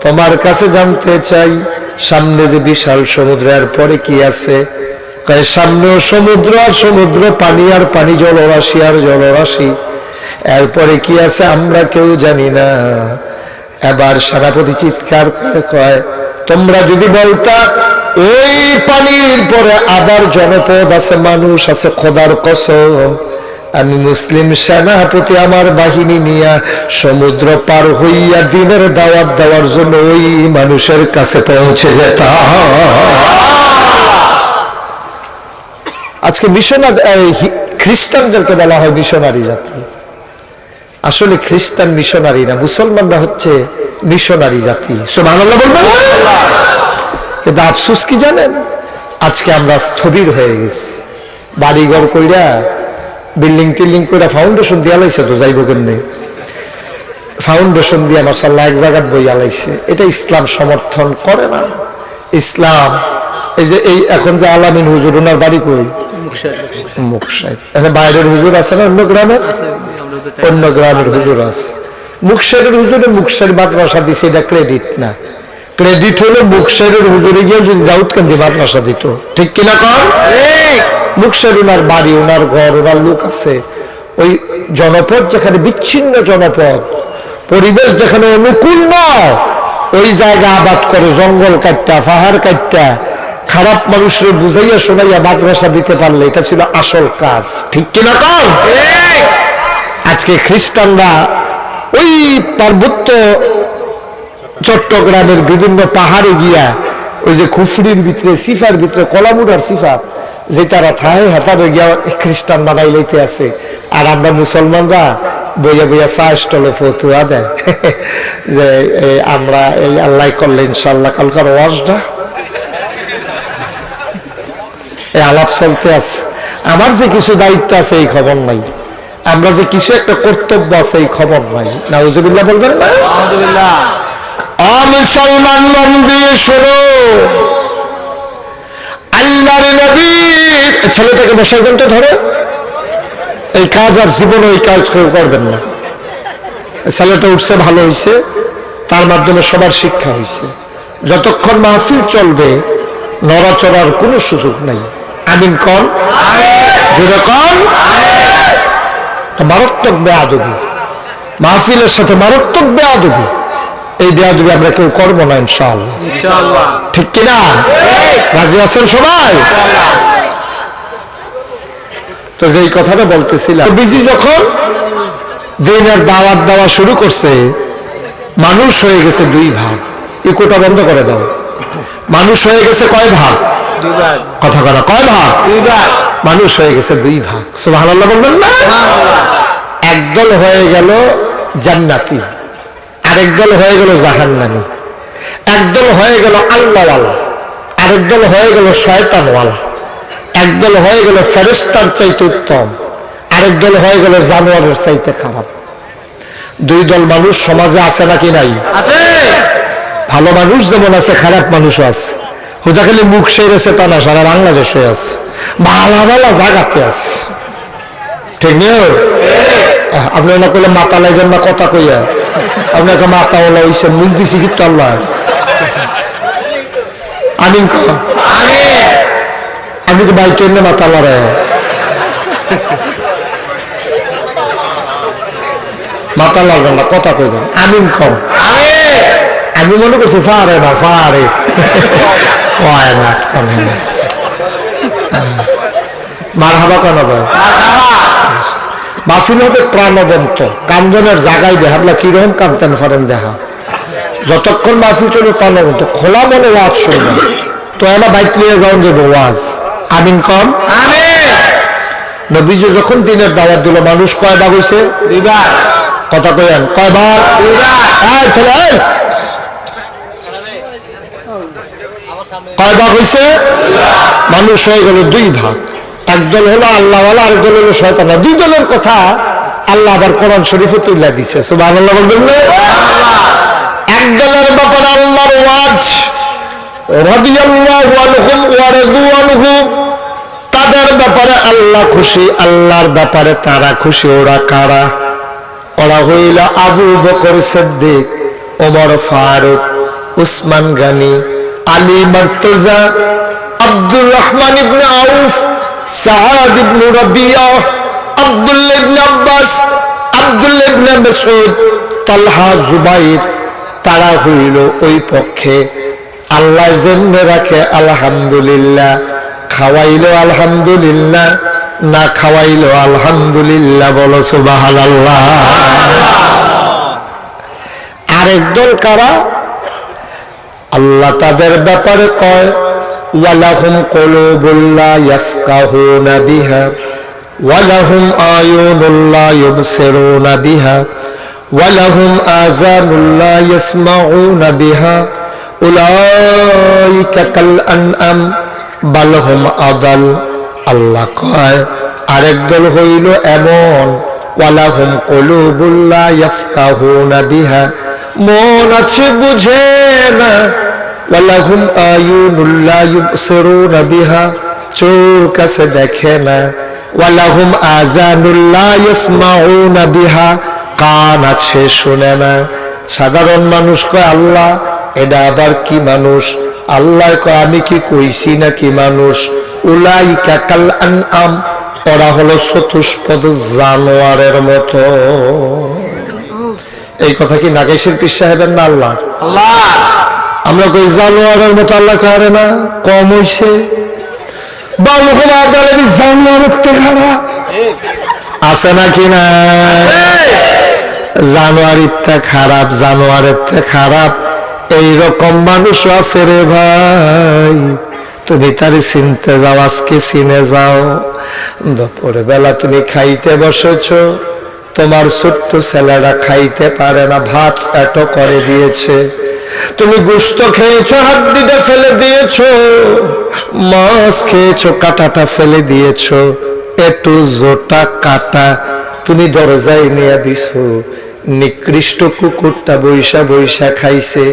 তোমার কাছে জানতে চাই সামনে যে বিশাল সমুদ্র এর পরে কি আছে? সামনেও সমুদ্র আর সমুদ্র, পানি আর পানি, জলরাশি আর জলরাশি, এরপরে কি আছে আমরা কেউ জানি না। এবার সেনাপতি চিৎকার করে কয়, তোমরা যদি বলতা ওই পানির পরে আবার জনপদ আছে, মানুষ আছে, খোদার কসম আমি মুসলিম সেনাপতি আমার বাহিনী নিয়ে সমুদ্র পার হইয়া দিনের দাওয়াত দেওয়ার জন্য ওই মানুষের কাছে পৌঁছে যেতাম। আজকে মিশনারি, খ্রিস্টানদেরকে বলা হয় মিশনারি জাতি। আসলে খ্রিস্টান মিশনারি না, মুসলমানরা হচ্ছে মিশনারি জাতি। সুবহানাল্লাহ বলবেন। কিন্তু আফসোস কি জানেন, আজকে আমরা স্থবির হয়ে গেছি। বাড়িঘর কইরা বিল্ডিং টিল্ডিং কইরা ফাউন্ডেশন দিয়ে আলাইছে, তো যাইব কেমনে? ফাউন্ডেশন দিয়ে মাশাআল্লাহ এক জায়গায় বই আলাইছে। এটা ইসলাম সমর্থন করে না। ইসলাম এই যে এই এখন যে আলামিন হুজুর, ওনার বাড়ি কই? মুকসাইর। এখানে বাইরের হুজুর আছে না অন্য গ্রামের? অন্য গ্রামের হুজুর আছে। মুকসাইরের হুজুরে মুকসাইর মাদ্রাসা দিছে, এটা ক্রেডিট না। ক্রেডিট হলো মুকসাইরের হুজুরে গিয়ে যদি দাউদকান্দি মাদ্রাসা দিত, ঠিক কিনা কন? মুকসাইর ওনার বাড়ি, ওনার ঘর, ওনার লোক আছে, ওই জনপদ যেখানে বিচ্ছিন্ন জনপদ, পরিবেশ যেখানে অনুকূল নয়, ওই জায়গা আবাদ করে জঙ্গল কাটটা, পাহাড় কাটটা, খারাপ মানুষের বুঝাইয়া শোনাইয়া মাদ্রাসা দিতে পারলে এটা ছিল আসল কাজ। ঠিক কিনা কম? আজকে খ্রিস্টানরা ওই পার্বত্য চট্টগ্রামের বিভিন্ন পাহাড়ে গিয়া ওই যে খুফড়ির ভিতরে, সিফার ভিতরে, কলামুড়ার সিফা যে তারা থাহে হাতারে গিয়া খ্রিস্টান বানাই লইতে আছে, আর আমরা মুসলমানরা বইয়া বইয়া চা স্টলে ফতুয়া দেয় যে আমরা এই আল্লাহ করলে ইনশাল্লাহ কালকার ওয়াজটা এই আলাপ চলতে আছে। আমার যে কিছু দায়িত্ব আছে এই খবর নাই, আমরা যে কিছু একটা কর্তব্য আছে এই খবর নাই। নাউজুবিল্লাহ বলবেন না? মুসলমান মন দিয়ে শোনো, আল্লাহর নবী ছেলেটাকে বসাই দেন তো, ধরে এই কাজ আর জীবনে ওই কাজ কেউ করবেন না। ছেলেটা উঠছে, ভালো হয়েছে, তার মাধ্যমে সবার শিক্ষা হয়েছে। যতক্ষণ মাহফিল চলবে নড়াচড়ার কোনো সুযোগ নাই। আমিন কন, যেরকম মারাত্মক বেয়াদবি, মাহফিলের সাথে মারাত্মক বেয়াদবি, এই বেয়াদবি আমরা কেউ করবো না ইনশাআল্লাহ। ঠিক কিনা? রাজি আছেন সবাই? তো যেই কথাটা বলতেছিলাম, বিজি যখন দিনের দাওয়াত দেওয়া শুরু করছে, মানুষ হয়ে গেছে দুই ভাগ। ইকোটা বন্ধ করে দাও। মানুষ হয়ে গেছে কয় ভাগ? কথা বলা, কয় ভাগ? মানুষ হয়ে গেছে দুই ভাগ। সুবহানাল্লাহ বলবেন না? একদল হয়ে গেল জান্নাতি, আরেক দল হয়ে গেল জাহান্নামী। একদল হয়ে গেল আল্লাহওয়ালা, আরেক দল হয়ে গেল শয়তানওয়ালা। একদল হয়ে গেল ফেরেশতার চাইতে উত্তম, আরেক দল হয়ে গেল জানোয়ারের চাইতে খারাপ। দুই দল মানুষ সমাজে আছে নাকি নাই? আছে। ভালো মানুষ যেমন আছে, খারাপ মানুষও আছে। হুজা খালি মুখ সেরেছে তা না, সারা বাংলাদেশে আছে, ভালো ভালো জায়গাতে আছে। ঠিক নেই? আপনি না কইলে মাথা লাগবেন না কথা কইয়া, আপনাকে মাথা ওলা হইছেন, মুখ দিছি কিন্তু আল্লাহ। আমিন কম। আপনি তো বাইক এনে মাথা লড়াই, মাথা লড়বেন না, কথা কইবেন। আমিন কম। আমি মনে করছি ফারে না, ফারে না, মারহাবা কেন ভাই? মাহফিল হবে প্রাণবন্ত, কান্দনের জায়গায় দেখাবলা কিরকম কান্দতেন পারেন দেখা। যতক্ষণ মাহফিল চলবে প্রাণবন্ত, খোলা মনে ওয়াজ শুনবেন। তো এলা বাইক নিয়ে যাও যে ওয়াজ। আমিন কম। নবীজি যখন দিনের দাওয়াত দিল, মানুষ কয় ভাগ হয়েছে? কথা কইেন, কয় ভাগ? ছেলে কয় ভাগ হয়েছে? মানুষ হয়ে গেল দুই ভাগ। একদল হলো আল্লাহওয়ালা, আরেক দল হলো শয়তান। দুই দলের কথা আল্লাহ আবার কোরআন শরীফে তুলে দিছে। সুবহানাল্লাহ বলবেন না? এক দলের ব্যাপারে আল্লাহর ওয়াজ, রাদিয়াল্লাহু আনহুম ওয়া রাদু আনহু, তাদের ব্যাপারে আল্লাহ খুশি, আল্লাহর ব্যাপারে তারা খুশি। ওরা কারা? ওরা হইল আবু বকর সিদ্দিক, ওমর ফারুক, উসমান গনি, আলী মুর্তজা, আব্দুর রহমান ইবনে আউফ, সাআদ ইবনে রাবিয়া, আব্দুল্লাহ ইবনে আব্বাস, আব্দুল্লাহ ইবনে মাসউদ, তালহা, জুবাইর। তারা হইল ওই পক্ষে। আল্লাহ যেমনে রাখে আলহামদুলিল্লাহ, খাওয়াইলো আলহামদুলিল্লাহ, না খাওয়াইলো আলহামদুলিল্লাহ। বলো সুবহানাল্লাহ। আরেক দল কারা? আল্লাহ তাদের ব্যাপারে কয়, ওয়ালাহুম কুলুবুল লা ইয়াফকাহুনা বিহা ওয়ালাহুম আয়ুনুল লা ইউবসিরুনা বিহা ওয়ালাহুম আযানুল লা ইয়াসমাউনা বিহা উলাইকা কাল আনআম বাল হুম আদাল। আল্লাহ কয় আরেক দল হইল এমন, ওয়ালাহুম কুলুবুল লা ইয়াফকাহুনা বিহা, মন আছে বুঝে না, ওয়ালাহুম আয়ুনুল লা ইউবসিরুনা বিহা, চোখ আছে দেখে না, ওয়ালাহুম আযানুল লা ইয়াসমাউনা বিহা, কান আছে শুনে না। সাধারণ মানুষ কয় আল্লাহ এটা আবার কি মানুষ? আল্লাহ কয় আমি কি কইছি নাকি মানুষ? উলাইকা কাল আনআম, ওরা হলো চতুষ্পদ জানোয়ারের মতো। এই কথা কি নাগেশের পীর সাহেবের না আল্লাহ? আমরা কই জানোয়ারের মতো, আল্লাহ কারে না কম হইছে। জানোয়ারের তেহারা আছে নাকি না? জানোয়ারিতে খারাপ, জানোয়ারের খারাপ এইরকম মানুষ আছে রে ভাই। তুমি তারে চিনতে যাও, আজকে চিনে যাও। দুপুর বেলা তুমি খাইতে বসেছ, তোমার ছোট্ট ছেলেরা খাইতে পারে না, ভাত এত করে দিয়েছে। তুমি গোশত খেয়েছো, হাড্ডিটা ফেলে দিয়েছো, মাছ খেয়েছো, কাঁটাটা ফেলে দিয়েছো, একটু জোটা কাটা তুমি দরজায় নিয়ে দিছো। নিকৃষ্ট কুকুরটা বৈশা বৈশা খাইছে।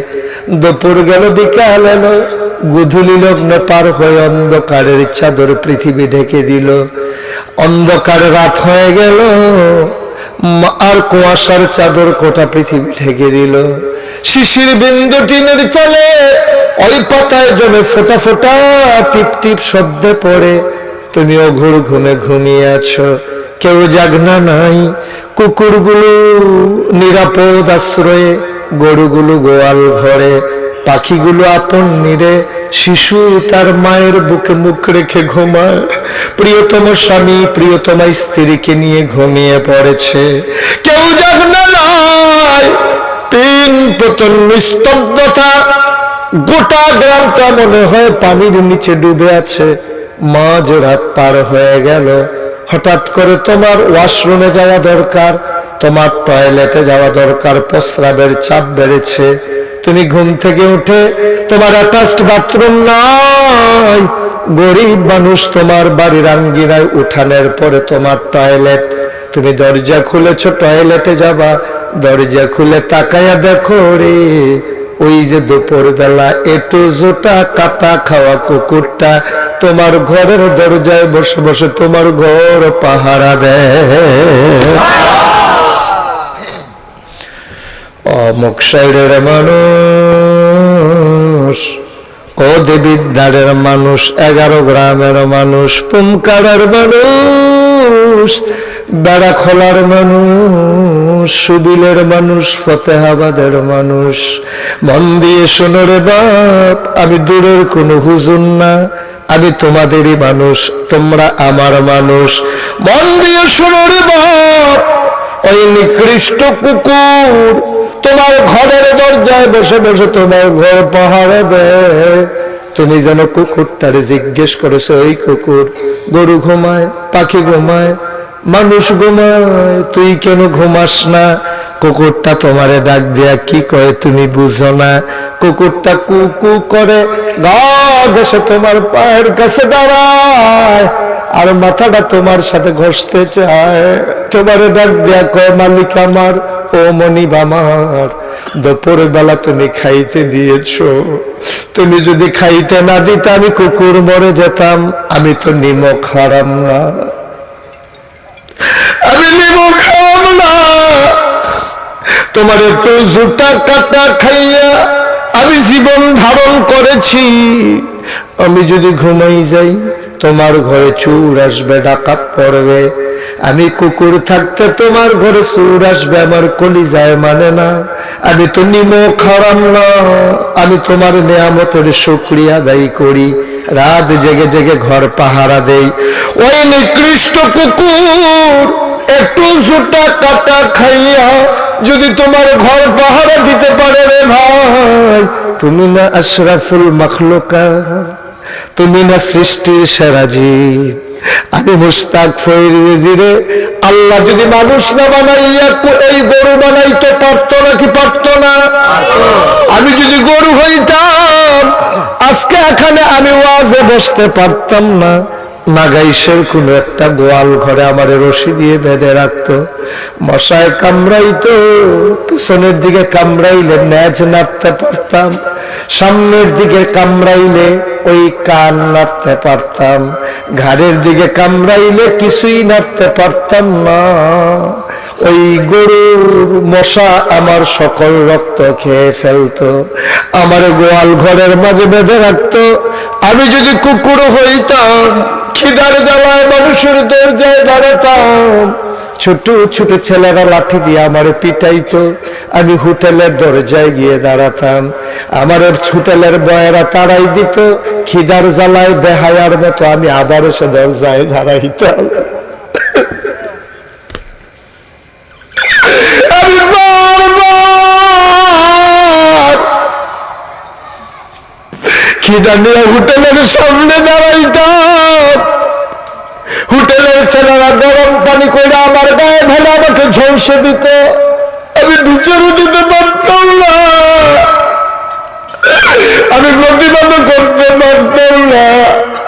দুপুর গেল, বিকাল এলো, গোধূলি লগ্ন পার হয়ে অন্ধকারের চাদর পৃথিবী ঢেকে দিল। অন্ধকার রাত হয়ে গেল, আর কুয়াশার চাদর গোটা পৃথিবী ঢেকে দিল। শিশির বিন্দু টিনের চালে ওই পাতায় জমে ফোটা ফোটা টিপ টিপ শব্দে পড়ে। তুমি অঘোর ঘুমে ঘুমিয়ে আছো, কেউ জাগনা নাই। কুকুরগুলো নিরাপদ আশ্রয়ে, গরুগুলো গোয়াল ঘরে, পাখিগুলো আপন নিরে, শিশু তার মায়ের বুকে মুখ রেখে ঘুমায়। প্রিয়তম স্বামী প্রিয়তমা স্ত্রীকে নিয়ে ঘুমিয়ে পড়েছে, কেউ জাগনা নাই। তিন পতন নিস্তব্ধতা, গোটা গ্রামটা মনে হয় পানির নিচে ডুবে আছে। মাঝ রাত পার হয়ে গেল, হঠাৎ করে তোমার ওয়াশরুমে যাওয়া দরকার, তোমার টয়লেটে যাওয়া দরকার, প্রস্রাবের চাপ বেড়েছে। তুমি ঘুম থেকে উঠে, তোমার অ্যাটাচড বাথরুম নাই। গরিব মানুষ, তোমার বাড়ির আঙ্গিনায় উঠানের পরে তোমার টয়লেট। তুমি দরজা খুলেছ, টয়লেটে যাবা, দরজা খুলে তাকায়া দেখো রে, ওই যে দুপুর বেলা একটু জোটা কাটা খাওয়া কুকুরটা তোমার ঘরের দরজায় বসে বসে তোমার ঘর পাহারা দেয়। অমুক সাইডের মানুষ, ও দেবিদ্বারের মানুষ, 11 গ্রামের মানুষ, পুমকাড়ার মানুষ, বেড়া খোলার মানুষ, সুবিলের মানুষ, ফতেহাবাদের মানুষ, মন দিয়ে শোনো রে বাপ, আমি দূরের কোনো হুজুর না, আমি তোমাদেরই মানুষ, তোমরা আমার মানুষ। মন দিয়ে শোনো রে বাপ, ওই নিকৃষ্ট কুকুর তোমার ঘরের দরজায় বসে বসে তোমার ঘর পাহারা দেয়। তুমি যেন কুকুরটারে জিজ্ঞেস করেছো, ওই কুকুর, গরু ঘুমায়, পাখি ঘুমায়, মানুষ ঘুমায়, তুই কেন ঘুমাস না? কুকুরটা তোমারে ডাক দিয়া কি কয় তুমি বুঝো না? কুকুরটা কুকু করে গা ঘেঁষে তোমার পায়ের কাছে দাঁড়ায়, আর মাথাটা তোমার সাথে ঘষতে চায়। তোমারে ডাক দিয়া কয়, মালিক আমার, ও মনিব আমার, দুপুর বেলা তুমি খাইতে দিয়েছো, তুমি যদি খাইতে না দিতে আমি কুকুর মরে যেতাম। আমি তো নিমক হারাম না, আমি নিমক হারাম না। তোমার একটু জুতা কাটা খাইয়া আমি জীবন ধারণ করেছি। আমি যদি ঘুমাই যাই, তোমার ঘরে চোর আসবে, ডাকাত পড়বে। আমি কুকুর থাকতে তোমার ঘরে চোর আসবে, আমার কলিজায় মানে না। আমি তো নিমক হারাম না, আমি তোমার নিয়ামতের শুকরিয়া আদায় করি, রাত জেগে জেগে ঘর পাহারা দেই। ওই নিকৃষ্ট কুকুর একটু জুতা কাটা খাইয়া যদি তোমার ঘর পাহারা দিতে পারে রে ভাই, তুমি না আশরাফুল মাখলুকাত, তুমি না সৃষ্টির সেরা জীব। আমি মুস্তাক ফরিদে, আল্লাহ যদি মানুষ না বানাইয়া এই গরু বানাইতে পারতো নাকি পারতো না? আমি যদি গরু হইতাম, আজকে এখানে আমি ওয়াজে বসতে পারতাম না। নাগাইশের কোন একটা গোয়াল ঘরে আমার রশি দিয়ে বেঁধে রাখতো, মশায় কামড়াইতো, পিছনের দিকে কামড়াইলে ন্যাজ নাড়তে পারতাম, সামনের দিকে কামড়াইলে ওই কান নাড়তে পারতাম, ঘাড়ের দিকে কামড়াইলে কিছুই নাড়তে পারতাম না। ওই গরুর মশা আমার সকল রক্ত খেয়ে ফেলতো, আমার গোয়াল ঘরের মাঝে বেঁধে রাখতো। আমি যদি কুকুর হইতাম, খিদার জ্বালায় মানুষের দরজায় দাঁড়াতাম, ছোট ছোট ছেলেরা লাঠি দিয়ে আমারে পিটাইতো, আমি হোটেলের দরজায় গিয়ে দাঁড়াতাম, আমার হোটেলের বয়েরা তাড়াই দিত, খিদার জ্বালায় বেহায়ার মতো আমি আবার সে দরজায় দাঁড়াইতাম। আমি বারবার খিদা নিয়ে হোটেলের সামনে দাঁড়াইতাম, হোটেলের ছেলেরা গরম পানি করে আমার গায়ে ঢেলে আমাকে ঝলসে দিত, আমি বিচারও দিতে পারতাম না, আমি প্রতিবাদ করতে পারতাম না।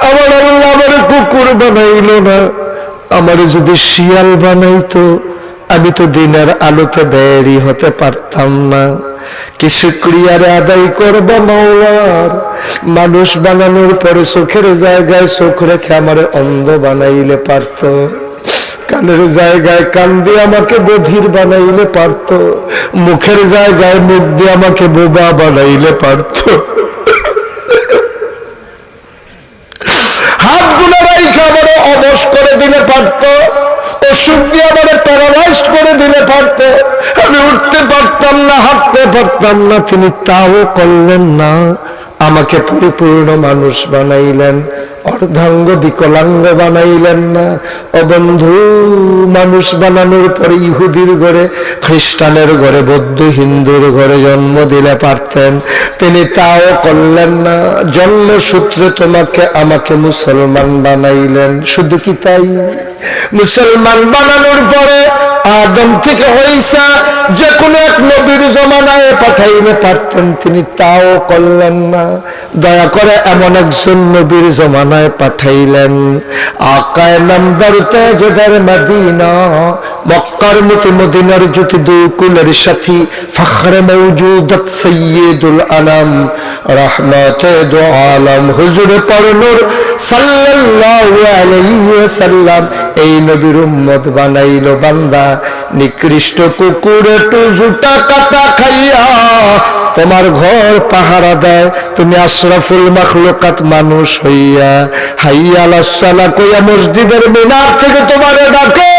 আমার আল্লাহ আমার কুকুর বানাইল না, আমার যদি শিয়াল বানাইতো আমি তো দিনের আলোতে বেরি হতে পারতাম না। কি শুকরিয়ারে আদায় করব মাওলার, মানুষ বানানোর পরে চোখের জায়গায় চোখ রেখে আমার অন্ধ বানাইলে পারত, কানের জায়গায় কান দিয়ে আমাকে বধির বানাইলে পারত, মুখের জায়গায় মুখ দিয়ে আমাকে বোবা বানাইলে পারত, হাতগুলো রাইখে আমার অবশ করে দিলে পারত, অসুখ দিয়ে আমার প্যারালাইজ করে দিলে পারত, আমি উঠতে পারতাম না, হাঁটতে পারতাম না, তিনি তাও করলেন না, আমাকে পরিপূর্ণ মানুষ বানাইলেন, অর্ধাঙ্গ বিকলাঙ্গ বানাইলেন না। ও বন্ধু, মানুষ বানানোর পরে ইহুদির ঘরে, খ্রিস্টানের ঘরে, বৌদ্ধ হিন্দুর ঘরে জন্ম দিলে পারতেন, তিনি তাও করলেন না, জন্মসূত্রে তোমাকে আমাকে মুসলমান বানাইলেন। শুধু কি তাই, মুসলমান বানানোর পরে আদম থেকে ঈসা যে কোনো এক নবীর জমানায় পাঠাইলে পারতেন, তিনি তাও করলেন না, দয়া করে এমন একজন নবীর জমানায় পাঠাইলেন, আকায়ে নামদার তাজদার মদিনা, মক্কার মতো মদিনার জ্যোতি দুই কুলের সাথী, ফখরে মওজুদাত সাইয়্যিদুল আনাম, রহমতে দু আলম, হুজুর পরনূর সাল্লাল্লাহু আলাইহি ওয়াসাল্লাম এই নবীর উম্মত বানাইল বান্দা, নিকৃষ্ট কুকুর একটু জুতা কাটা খাইয়া তোমার ঘর পাহারা দেয়, তুমি আশরাফুল মাখলুকাত মানুষ হইয়া হাইয়া আলাস সালাহ কইয়া মসজিদের মিনার থেকে তোমারে ডাকে,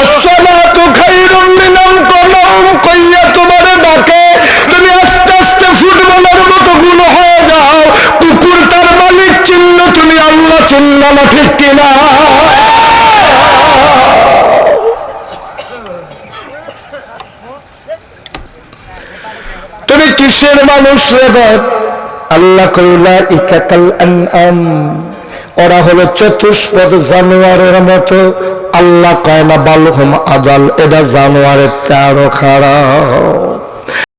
আসসালাতু খায়রুম মিনান নাওম কইয়া তোমারে ডাকে, তুমি আস্তে আস্তে ফুটবলের মতো গুণ হয়ে যাও, কুকুর তার মালিক চিহ্ন, তুমি আল্লাহ চিহ্ন না, ঠিক কিনা? তুমি কিসের মানুষ রে বাপ? আল্লাহ কইলা ইকাকাল আনআম, ওরা হলো চতুষ্পদ জানোয়ারের মতো। আল্লাহ কয় না বালহুম আদাল, এটা জানোয়ারের আরো খারাপ।